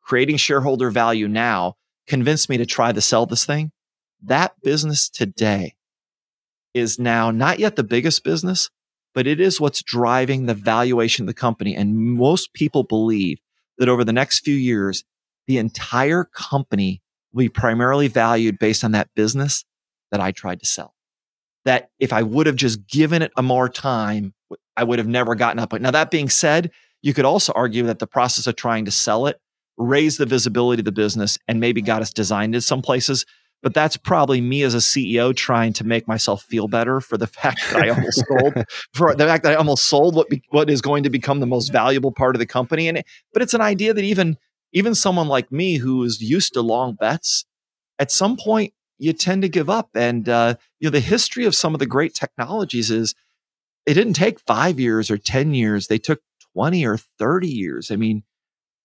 creating shareholder value now convince me to try to sell this thing. That business today is now not yet the biggest business, but it is what's driving the valuation of the company. And most people believe that over the next few years, the entire company will be primarily valued based on that business that I tried to sell. That if I would have just given it a more time, I would have never gotten up. Now, that being said, you could also argue that the process of trying to sell it raised the visibility of the business and maybe got us designed in some places. But that's probably me as a CEO trying to make myself feel better for the fact that I almost sold what is going to become the most valuable part of the company. But it's an idea that even someone like me who is used to long bets, at some point you tend to give up. And the history of some of the great technologies is it didn't take 5 years or 10 years; they took 20 or 30 years. I mean,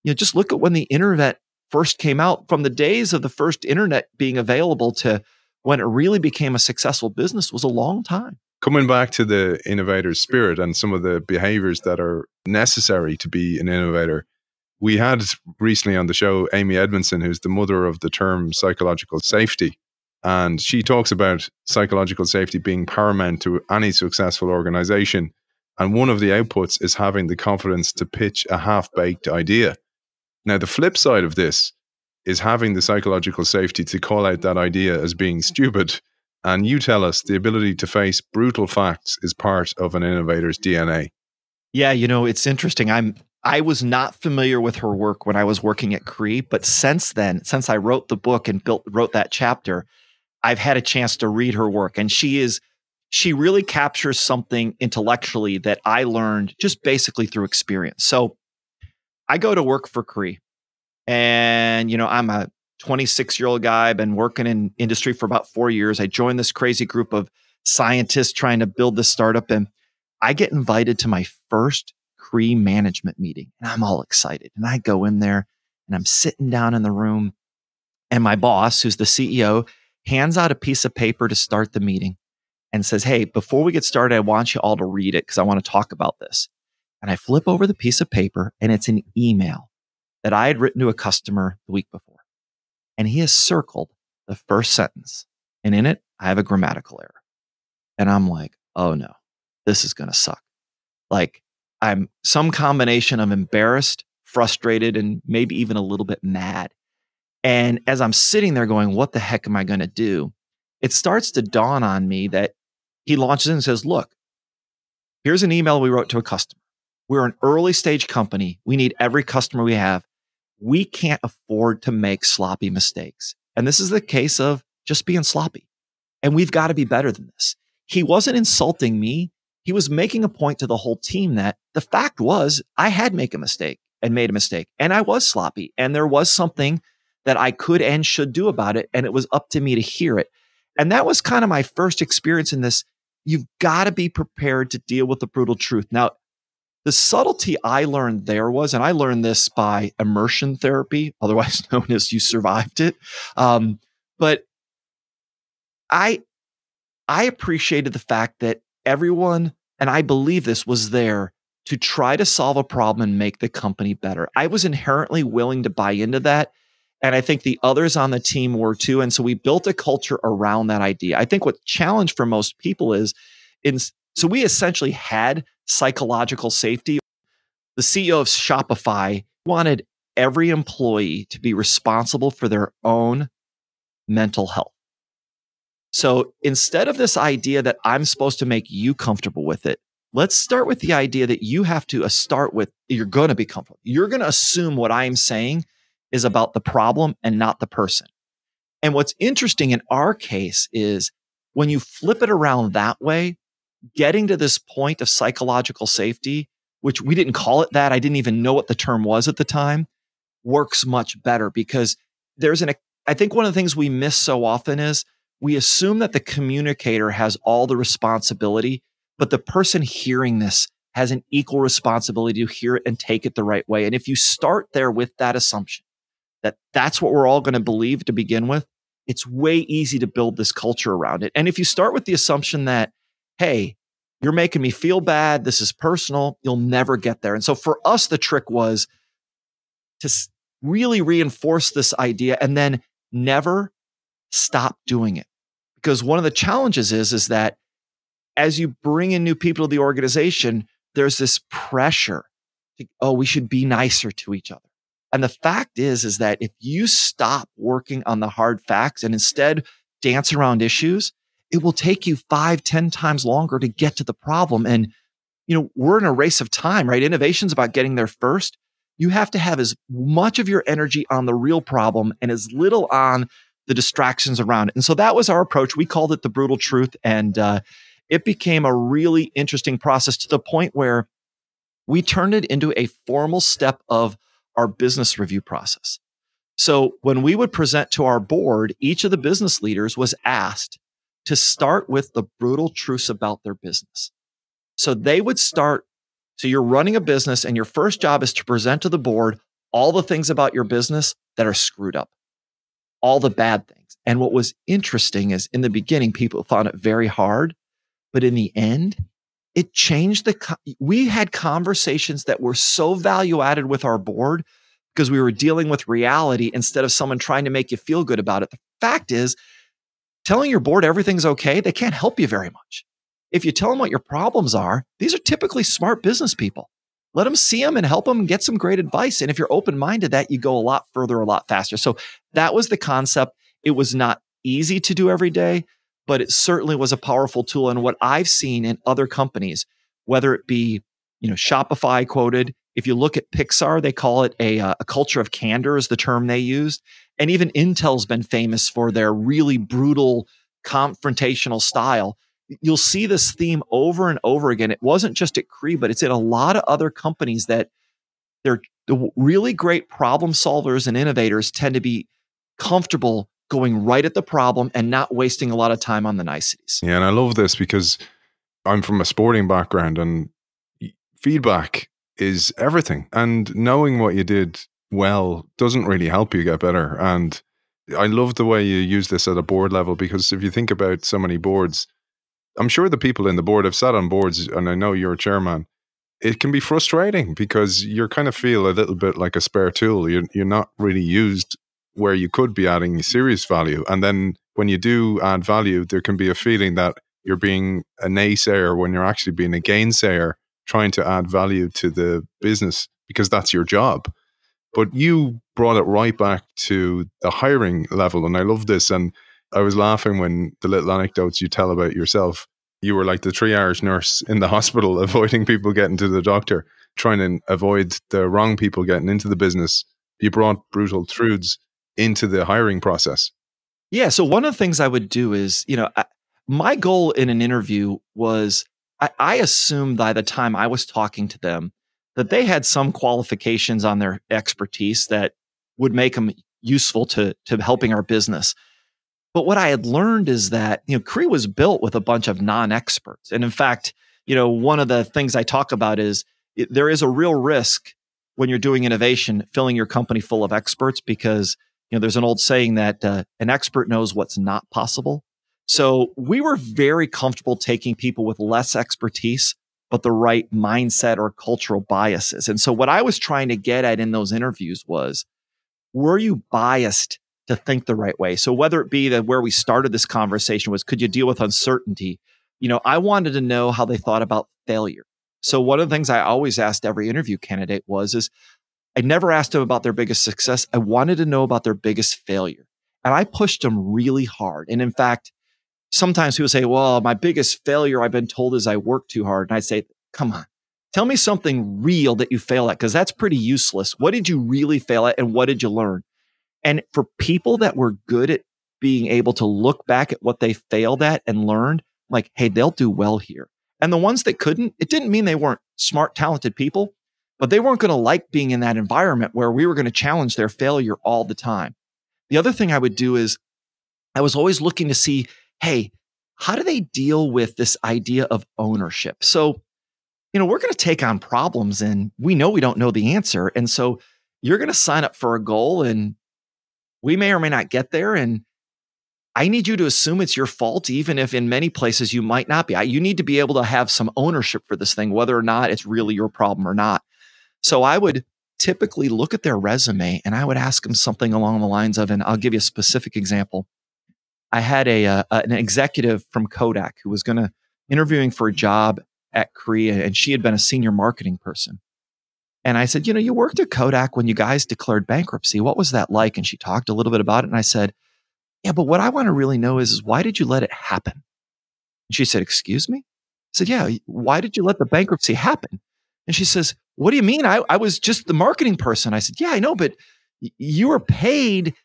just look at when the internet first came out. From the days of the first internet being available to when it really became a successful business was a long time. Coming back to the innovator's spirit and some of the behaviors that are necessary to be an innovator, we had recently on the show Amy Edmondson, who's the mother of the term psychological safety. And she talks about psychological safety being paramount to any successful organization. And one of the outputs is having the confidence to pitch a half-baked idea. Now, the flip side of this is having the psychological safety to call out that idea as being stupid. And you tell us the ability to face brutal facts is part of an innovator's DNA. Yeah, it's interesting. I was not familiar with her work when I was working at Cree, but since then, since I wrote the book and wrote that chapter, I've had a chance to read her work. And she really captures something intellectually that I learned just basically through experience. So I go to work for Cree, and I'm a 26-year-old guy. I've been working in industry for about 4 years. I joined this crazy group of scientists trying to build this startup, and I get invited to my first Cree management meeting, and I'm all excited. And I go in there, and I'm sitting down in the room, and my boss, who's the CEO, hands out a piece of paper to start the meeting and says, "Hey, before we get started, I want you all to read it because I want to talk about this." And I flip over the piece of paper, and it's an email that I had written to a customer the week before. And he has circled the first sentence. And in it, I have a grammatical error. And I'm like, oh no, this is going to suck. Like, I'm some combination of embarrassed, frustrated, and maybe even a little bit mad. And as I'm sitting there going, what the heck am I going to do? It starts to dawn on me that he launches in and says, look, here's an email we wrote to a customer. We're an early stage company. We need every customer we have. We can't afford to make sloppy mistakes. And this is the case of just being sloppy. And we've got to be better than this. He wasn't insulting me. He was making a point to the whole team that the fact was I had made a mistake. And I was sloppy. And there was something that I could and should do about it. And it was up to me to hear it. And that was kind of my first experience in this. You've got to be prepared to deal with the brutal truth. Now, the subtlety I learned there was, and I learned this by immersion therapy, otherwise known as you survived it. But I appreciated the fact that everyone, and I believe this, was there to try to solve a problem and make the company better. I was inherently willing to buy into that. And I think the others on the team were too. And so we built a culture around that idea. I think what challenge for most people is, so we essentially had psychological safety. The CEO of Shopify wanted every employee to be responsible for their own mental health. So instead of this idea that I'm supposed to make you comfortable with it, let's start with the idea that you have to start with, you're going to be comfortable. You're going to assume what I'm saying is about the problem and not the person. And what's interesting in our case is when you flip it around that way, getting to this point of psychological safety, which we didn't call it that, I didn't even know what the term was at the time, works much better because I think one of the things we miss so often is we assume that the communicator has all the responsibility, but the person hearing this has an equal responsibility to hear it and take it the right way. And if you start there with that assumption that that's what we're all going to believe to begin with, it's way easy to build this culture around it. And if you start with the assumption that, hey, you're making me feel bad, this is personal, you'll never get there. And so for us, the trick was to really reinforce this idea and then never stop doing it. Because one of the challenges is that as you bring in new people to the organization, there's this pressure to, oh, we should be nicer to each other. And the fact is that if you stop working on the hard facts and instead dance around issues, it will take you 5-10 times longer to get to the problem. And, we're in a race of time, right? Innovation's about getting there first. You have to have as much of your energy on the real problem and as little on the distractions around it. And so that was our approach. We called it the brutal truth. And it became a really interesting process to the point where we turned it into a formal step of our business review process. So when we would present to our board, each of the business leaders was asked to start with the brutal truths about their business. So they would start. So you're running a business and your first job is to present to the board all the things about your business that are screwed up, all the bad things. And what was interesting is in the beginning, people found it very hard, but in the end, it changed we had conversations that were so value added with our board because we were dealing with reality instead of someone trying to make you feel good about it. The fact is, telling your board everything's okay, they can't help you very much. If you tell them what your problems are, these are typically smart business people. Let them see them and help them and get some great advice. And if you're open-minded, that you go a lot further, a lot faster. So that was the concept. It was not easy to do every day, but it certainly was a powerful tool. And what I've seen in other companies, whether it be, Shopify quoted, if you look at Pixar, they call it a culture of candor is the term they used. And even Intel's been famous for their really brutal confrontational style. You'll see this theme over and over again. It wasn't just at Cree, but it's in a lot of other companies that they're the really great problem solvers and innovators tend to be comfortable going right at the problem and not wasting a lot of time on the niceties. Yeah, and I love this because I'm from a sporting background and feedback is everything. And knowing what you did well doesn't really help you get better. And I love the way you use this at a board level, because if you think about so many boards, I'm sure the people in the board have sat on boards, and I know you're a chairman. It can be frustrating because you kind of feel a little bit like a spare tool. You're not really used where you could be adding serious value. And then when you do add value, there can be a feeling that you're being a naysayer when you're actually being a gainsayer, trying to add value to the business because that's your job. But you brought it right back to the hiring level. And I love this. And I was laughing when the little anecdotes you tell about yourself. You were like the triage nurse in the hospital, avoiding people getting to the doctor, trying to avoid the wrong people getting into the business. You brought brutal truths into the hiring process. Yeah. So one of the things I would do is, my goal in an interview was I assumed by the time I was talking to them that they had some qualifications on their expertise that would make them useful to helping our business. But what I had learned is that, Cree was built with a bunch of non-experts. And in fact, one of the things I talk about is there is a real risk when you're doing innovation, filling your company full of experts, because, there's an old saying that an expert knows what's not possible. So we were very comfortable taking people with less expertise, but the right mindset or cultural biases. And so what I was trying to get at in those interviews was, were you biased to think the right way? So whether it be that where we started this conversation was, could you deal with uncertainty? I wanted to know how they thought about failure. So one of the things I always asked every interview candidate is I never asked them about their biggest success. I wanted to know about their biggest failure. And I pushed them really hard. And in fact, sometimes people say, well, my biggest failure I've been told is I work too hard. And I'd say, come on, tell me something real that you fail at, because that's pretty useless. What did you really fail at and what did you learn? And for people that were good at being able to look back at what they failed at and learned, like, hey, they'll do well here. And the ones that couldn't, it didn't mean they weren't smart, talented people, but they weren't going to like being in that environment where we were going to challenge their failure all the time. The other thing I would do is I was always looking to see, hey, how do they deal with this idea of ownership? So, we're going to take on problems and we know we don't know the answer. And so you're going to sign up for a goal and we may or may not get there. And I need you to assume it's your fault, even if in many places you might not be. You need to be able to have some ownership for this thing, whether or not it's really your problem or not. So I would typically look at their resume and I would ask them something along the lines of, and I'll give you a specific example. I had an executive from Kodak who was interviewing for a job at Cree, and she had been a senior marketing person. And I said, you worked at Kodak when you guys declared bankruptcy. What was that like? And she talked a little bit about it. And I said, yeah, but what I want to really know is why did you let it happen? And she said, excuse me? I said, yeah, why did you let the bankruptcy happen? And she says, what do you mean? I was just the marketing person. I said, yeah, I know, but you were paid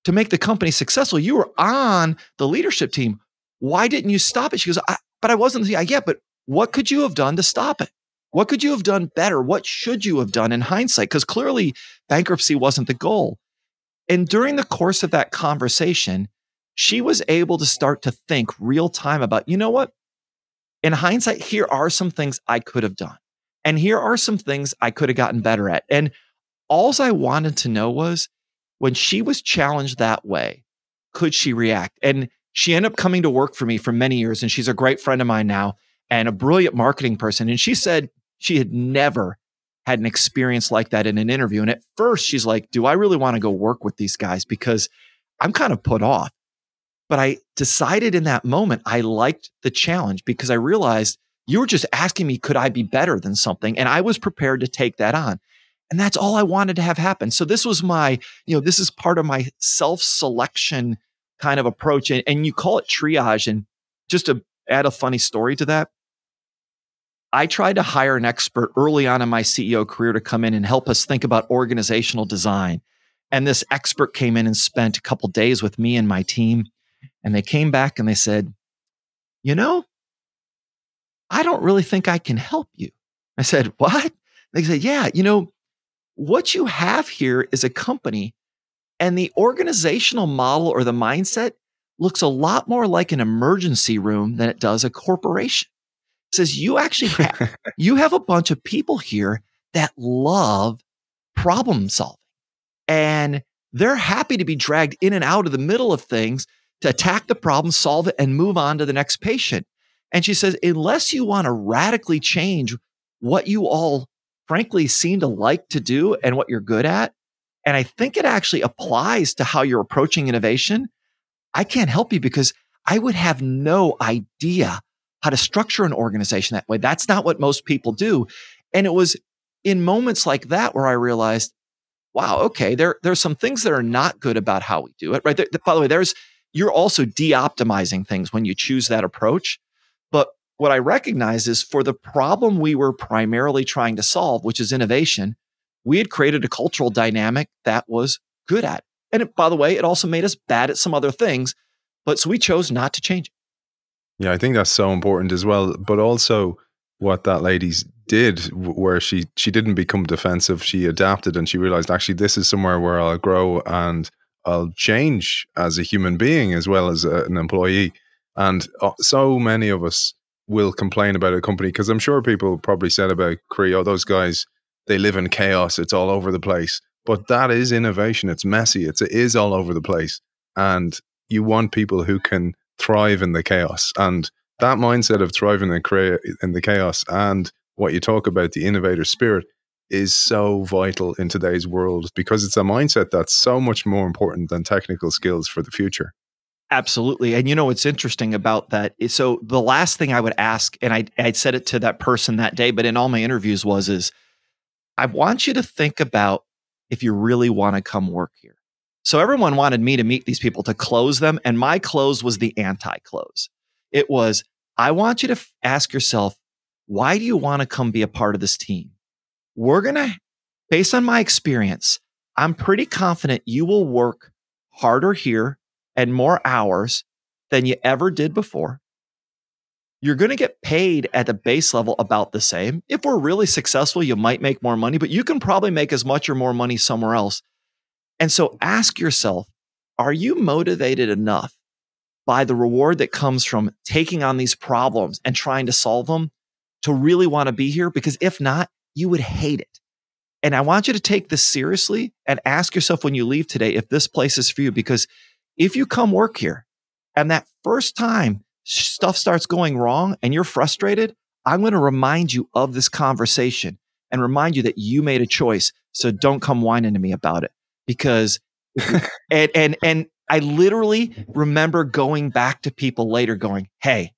to make the company successful. You were on the leadership team. Why didn't you stop it? She goes, but I wasn't. Yeah, but what could you have done to stop it? What could you have done better? What should you have done in hindsight? Because clearly bankruptcy wasn't the goal. And during the course of that conversation, she was able to start to think real time about, you know what? In hindsight, here are some things I could have done. And here are some things I could have gotten better at. And all I wanted to know was when she was challenged that way, could she react? And she ended up coming to work for me for many years. And she's a great friend of mine now and a brilliant marketing person. And she said she had never had an experience like that in an interview. And at first she's like, do I really want to go work with these guys? Because I'm kind of put off. But I decided in that moment, I liked the challenge because I realized you were just asking me, could I be better than something? And I was prepared to take that on. And that's all I wanted to have happen. So this was this is part of my self-selection kind of approach. And you call it triage. And just to add a funny story to that, I tried to hire an expert early on in my CEO career to come in and help us think about organizational design. And this expert came in and spent a couple of days with me and my team. And they came back and they said, I don't really think I can help you. I said, what? They said, yeah, what you have here is a company and the organizational model or the mindset looks a lot more like an emergency room than it does a corporation. It says you actually you have a bunch of people here that love problem solving and they're happy to be dragged in and out of the middle of things to attack the problem, solve it, and move on to the next patient. And she says, unless you want to radically change what you all frankly seem to like to do and what you're good at, and I think it actually applies to how you're approaching innovation, I can't help you because I would have no idea how to structure an organization that way. That's not what most people do. And it was in moments like that where I realized, wow, okay, there's some things that are not good about how we do it, right? By the way, you're also de-optimizing things when you choose that approach. But what I recognize is for the problem we were primarily trying to solve, which is innovation, we had created a cultural dynamic that was good at. And by the way, it also made us bad at some other things. But so we chose not to change it. Yeah, I think that's so important as well. But also what that lady did, where she didn't become defensive, she adapted and she realized actually this is somewhere where I'll grow and I'll change as a human being as well as an employee. And so many of us will complain about a company because I'm sure people probably said about Cree, oh, those guys, they live in chaos. It's all over the place. But that is innovation. It's messy. It is all over the place. And you want people who can thrive in the chaos. And that mindset of thriving in the chaos and what you talk about, the innovator spirit, is so vital in today's world because it's a mindset that's so much more important than technical skills for the future. Absolutely. And what's interesting about that is, so the last thing I would ask, and I'd said it to that person that day, but in all my interviews is I want you to think about if you really want to come work here. So everyone wanted me to meet these people to close them. And my close was the anti-close. It was, I want you to ask yourself, why do you want to come be a part of this team? Based on my experience, I'm pretty confident you will work harder here and more hours than you ever did before. You're going to get paid at the base level about the same. If we're really successful, you might make more money, but you can probably make as much or more money somewhere else. And so ask yourself, are you motivated enough by the reward that comes from taking on these problems and trying to solve them to really want to be here? Because if not, you would hate it. And I want you to take this seriously and ask yourself when you leave today if this place is for you. Because if you come work here and that first time stuff starts going wrong and you're frustrated, I'm going to remind you of this conversation and remind you that you made a choice. So don't come whining to me about it. Because and I literally remember going back to people later going, hey,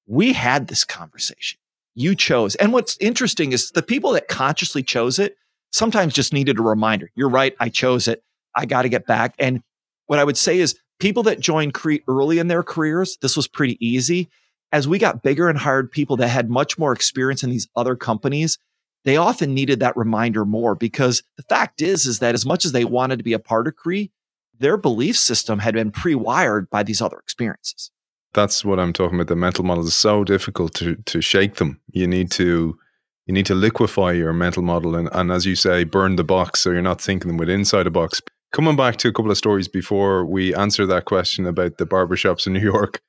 we had this conversation. You chose. And what's interesting is the people that consciously chose it sometimes just needed a reminder. You're right. I chose it. I got to get back. And what I would say is people that joined Cree early in their careers, this was pretty easy. As we got bigger and hired people that had much more experience in these other companies, they often needed that reminder more, because the fact is that as much as they wanted to be a part of Cree, their belief system had been pre-wired by these other experiences. That's what I'm talking about. The mental model is so difficult to shake them. You need to liquefy your mental model and as you say, burn the box so you're not thinking them with inside a box. Coming back to a couple of stories before we answer that question about the barbershops in New York,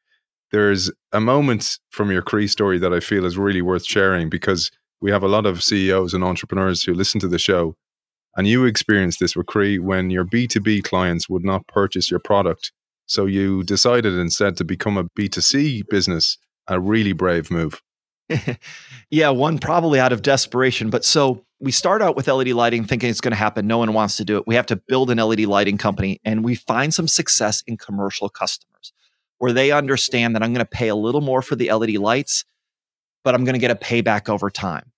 there's a moment from your Cree story that I feel is really worth sharing, because we have a lot of CEOs and entrepreneurs who listen to the show, and you experienced this with Cree when your B2B clients would not purchase your product. So you decided instead to become a B2C business, a really brave move. Yeah, one probably out of desperation. But so we start out with LED lighting thinking it's going to happen. No one wants to do it. We have to build an LED lighting company, and we find some success in commercial customers where they understand that I'm going to pay a little more for the LED lights, but I'm going to get a payback over time.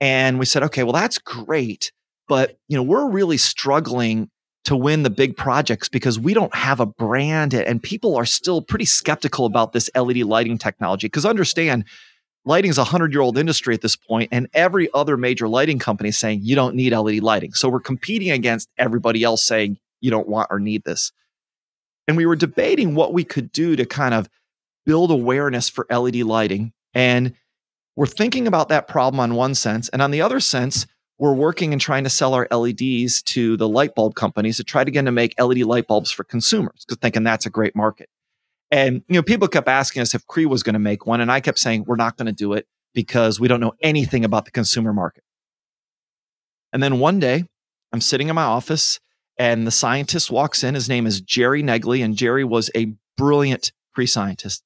And we said, okay, well, that's great. But we're really struggling to win the big projects because we don't have a brand, and people are still pretty skeptical about this LED lighting technology. Because understand, lighting is a 100-year-old industry at this point, and every other major lighting company is saying you don't need LED lighting. So we're competing against everybody else saying you don't want or need this. And we were debating what we could do to kind of build awareness for LED lighting. And we're thinking about that problem on one sense. And on the other sense, we're working and trying to sell our LEDs to the light bulb companies to try to get them to make LED light bulbs for consumers, because thinking that's a great market. And people kept asking us if Cree was going to make one. And I kept saying, we're not going to do it because we don't know anything about the consumer market. And then one day I'm sitting in my office and the scientist walks in. His name is Jerry Negley. And Jerry was a brilliant Cree scientist.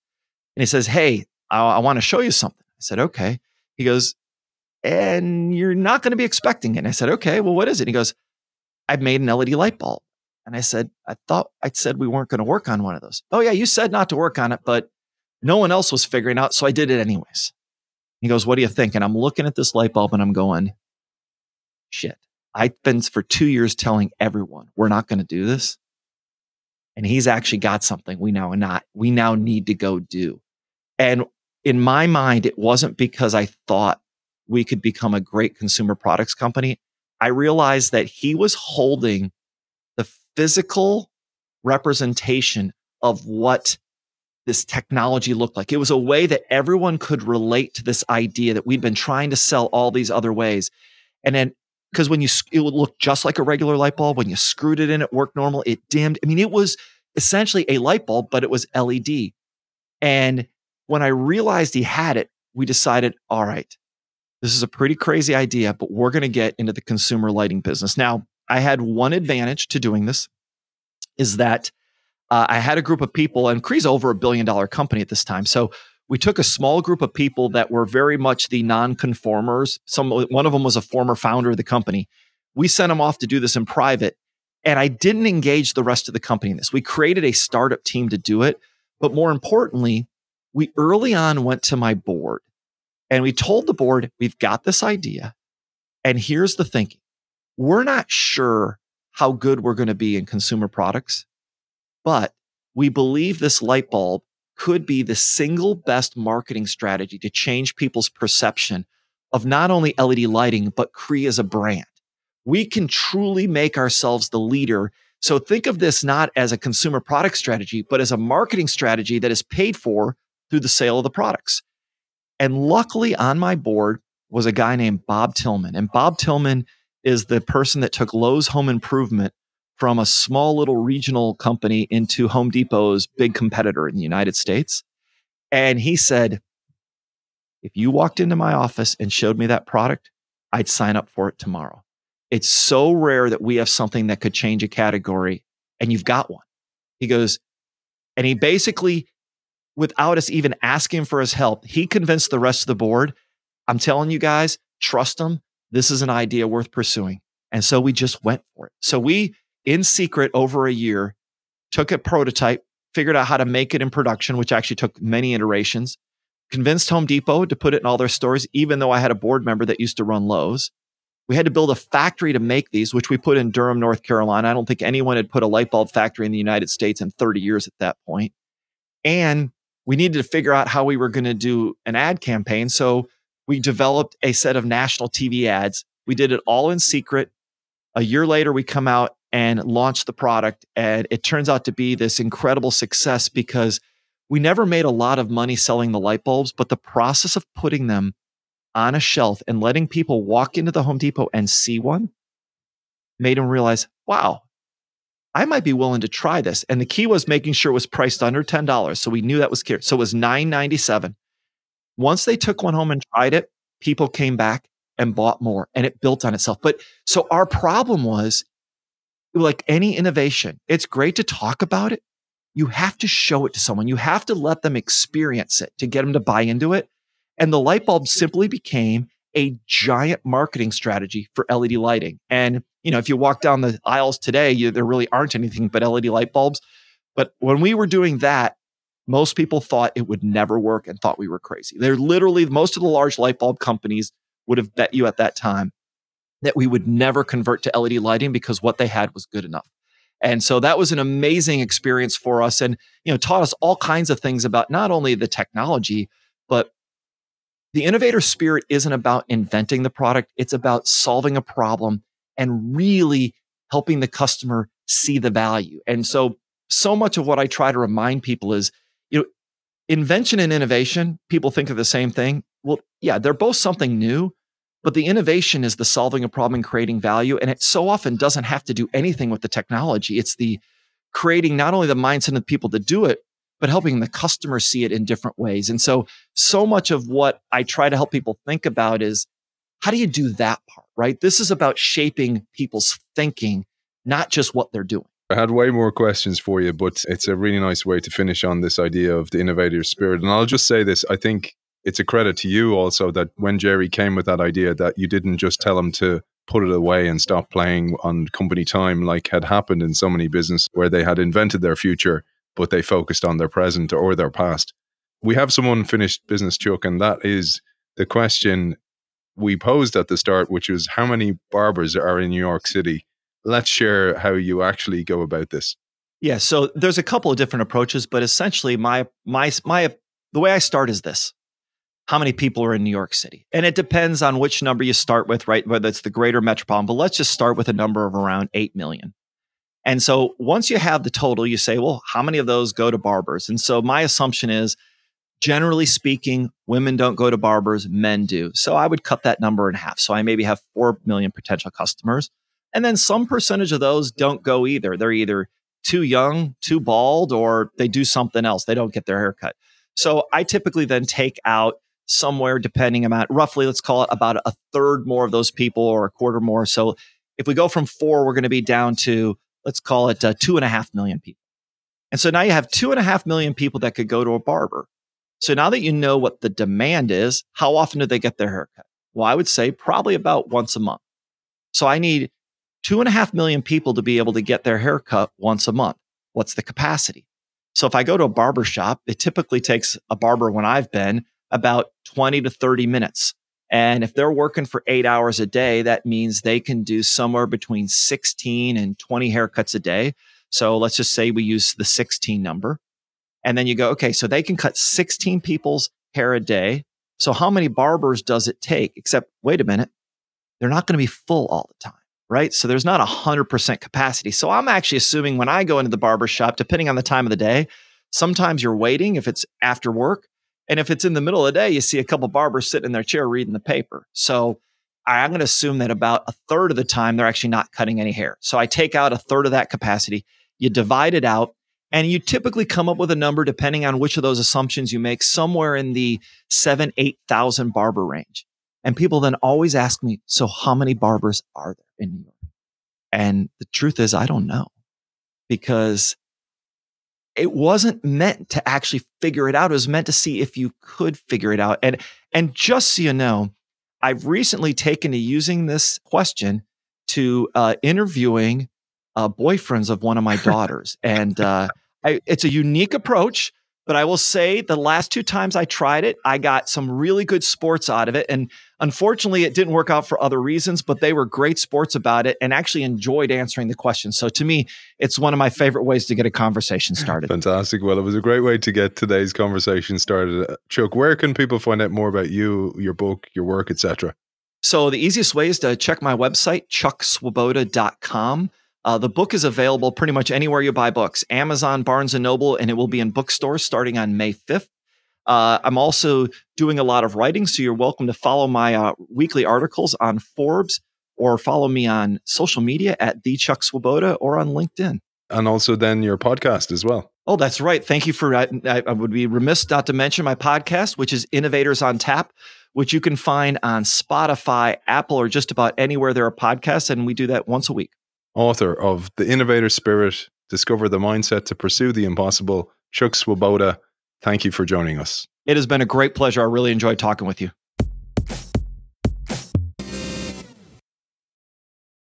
And he says, hey, I want to show you something. I said, okay. He goes, and you're not going to be expecting it. And I said, okay, well, what is it? He goes, I've made an LED light bulb. And I said, I thought I said we weren't going to work on one of those. Oh yeah, you said not to work on it, but no one else was figuring out. So I did it anyways. He goes, what do you think? And I'm looking at this light bulb and I'm going, shit. I've been for 2 years telling everyone we're not going to do this. And he's actually got something we now need to go do. And in my mind, it wasn't because I thought we could become a great consumer products company. I realized that he was holding the physical representation of what this technology looked like. It was a way that everyone could relate to this idea that we'd been trying to sell all these other ways. And then, because it would look just like a regular light bulb. When you screwed it in, it worked normal. It dimmed. I mean, it was essentially a light bulb, but it was LED. And when I realized he had it, we decided, all right, this is a pretty crazy idea, but we're going to get into the consumer lighting business. Now, I had one advantage to doing this is that I had a group of people, and Cree's over $1 billion company at this time. So we took a small group of people that were very much the non-conformers. One of them was a former founder of the company. We sent them off to do this in private, and I didn't engage the rest of the company in this. We created a startup team to do it. But more importantly, we early on went to my board and we told the board, we've got this idea. And here's the thinking. We're not sure how good we're going to be in consumer products, but we believe this light bulb could be the single best marketing strategy to change people's perception of not only LED lighting, but Cree as a brand. We can truly make ourselves the leader So think of this not as a consumer product strategy, but as a marketing strategy that is paid for through the sale of the products. And luckily on my board was a guy named Bob Tillman. And Bob Tillman is the person that took Lowe's Home Improvement from a small little regional company into Home Depot's big competitor in the United States. And he said, if you walked into my office and showed me that product, I'd sign up for it tomorrow. It's so rare that we have something that could change a category and you've got one. He goes, and he basically, without us even asking for his help, he convinced the rest of the board, I'm telling you guys, trust him. This is an idea worth pursuing. And so we just went for it. So we, in secret, over a year, took a prototype, figured out how to make it in production, which actually took many iterations, convinced Home Depot to put it in all their stores, even though I had a board member that used to run Lowe's. We had to build a factory to make these, which we put in Durham, North Carolina. I don't think anyone had put a light bulb factory in the United States in 30 years at that point. And we needed to figure out how we were going to do an ad campaign. So we developed a set of national TV ads. We did it all in secret. A year later, we come out and launch the product. And it turns out to be this incredible success because we never made a lot of money selling the light bulbs, but the process of putting them on a shelf and letting people walk into the Home Depot and see one made them realize, wow, I might be willing to try this. And the key was making sure it was priced under $10. So we knew that was key. So it was $9.97. Once they took one home and tried it, people came back and bought more and it built on itself. But so our problem was, like any innovation, it's great to talk about it. You have to show it to someone. You have to let them experience it to get them to buy into it. And the light bulb simply became a giant marketing strategy for LED lighting. And, you know, if you walk down the aisles today, there really aren't anything but LED light bulbs. But when we were doing that, most people thought it would never work and thought we were crazy. They're literally, most of the large light bulb companies would have bet you at that time that we would never convert to LED lighting because what they had was good enough. And so that was an amazing experience for us and, you know, taught us all kinds of things about not only the technology, but the innovator spirit isn't about inventing the product. It's about solving a problem and really helping the customer see the value. And so much of what I try to remind people is, you know, invention and innovation, people think of the same thing. Well, yeah, they're both something new, but the innovation is the solving a problem and creating value. And it so often doesn't have to do anything with the technology. It's the creating not only the mindset of the people to do it, but helping the customer see it in different ways. And so much of what I try to help people think about is, how do you do that part, right? This is about shaping people's thinking, not just what they're doing. I had way more questions for you, but it's a really nice way to finish on this idea of the innovator spirit. And I'll just say this, I think it's a credit to you also that when Jerry came with that idea, that you didn't just tell him to put it away and stop playing on company time like had happened in so many businesses where they had invented their future, but they focused on their present or their past. We have some unfinished business, Chuck, and that is the question we posed at the start, which was how many barbers are in New York City? Let's share how you actually go about this. Yeah, so there's a couple of different approaches, but essentially the way I start is this. How many people are in New York City? And it depends on which number you start with, right? Whether it's the greater metropolitan, but let's just start with a number of around 8 million. And so once you have the total, you say, well, how many of those go to barbers? And so my assumption is, generally speaking, women don't go to barbers, men do. So I would cut that number in half. So I maybe have 4 million potential customers. And then some percentage of those don't go either. They're either too young, too bald, or they do something else. They don't get their hair cut. So I typically then take out somewhere, depending on roughly, let's call it about a third more of those people or a quarter more. So if we go from 4, we're going to be down to, let's call it 2.5 million people. And so now you have 2.5 million people that could go to a barber. So now that you know what the demand is, how often do they get their haircut? Well, I would say probably about once a month. So I need 2.5 million people to be able to get their haircut once a month. What's the capacity? So if I go to a barber shop, it typically takes a barber, when I've been, about 20 to 30 minutes. And if they're working for 8 hours a day, that means they can do somewhere between 16 and 20 haircuts a day. So let's just say we use the 16 number. And then you go, okay, so they can cut 16 people's hair a day. So how many barbers does it take? Except, wait a minute, they're not going to be full all the time. right? So there's not 100% capacity. So I'm actually assuming when I go into the barber shop, depending on the time of the day, sometimes you're waiting if it's after work. And if it's in the middle of the day, you see a couple barbers sitting in their chair reading the paper. So I'm going to assume that about a third of the time, they're actually not cutting any hair. So I take out a third of that capacity, you divide it out, and you typically come up with a number, depending on which of those assumptions you make, somewhere in the 7,000, 8,000 barber range. And people then always ask me, so how many barbers are there in New York? And the truth is, I don't know, because it wasn't meant to actually figure it out. It was meant to see if you could figure it out. And just so you know, I've recently taken to using this question to interviewing boyfriends of one of my daughters. And it's a unique approach, but I will say the last 2 times I tried it, I got some really good sports out of it. And unfortunately, it didn't work out for other reasons, but they were great sports about it and actually enjoyed answering the question. So to me, it's one of my favorite ways to get a conversation started. Fantastic. Well, it was a great way to get today's conversation started. Chuck, where can people find out more about you, your book, your work, etc.? So the easiest way is to check my website, chuckswoboda.com. The book is available pretty much anywhere you buy books, Amazon, Barnes & Noble, and it will be in bookstores starting on May 5th. I'm also doing a lot of writing, so you're welcome to follow my weekly articles on Forbes or follow me on social media at the Chuck Swoboda or on LinkedIn. And also then your podcast as well. Oh, that's right. Thank you for, I would be remiss not to mention my podcast, which is Innovators on Tap, which you can find on Spotify, Apple, or just about anywhere there are podcasts. And we do that once a week. Author of The Innovator Spirit, Discover the Mindset to Pursue the Impossible, Chuck Swoboda. Thank you for joining us. It has been a great pleasure. I really enjoyed talking with you.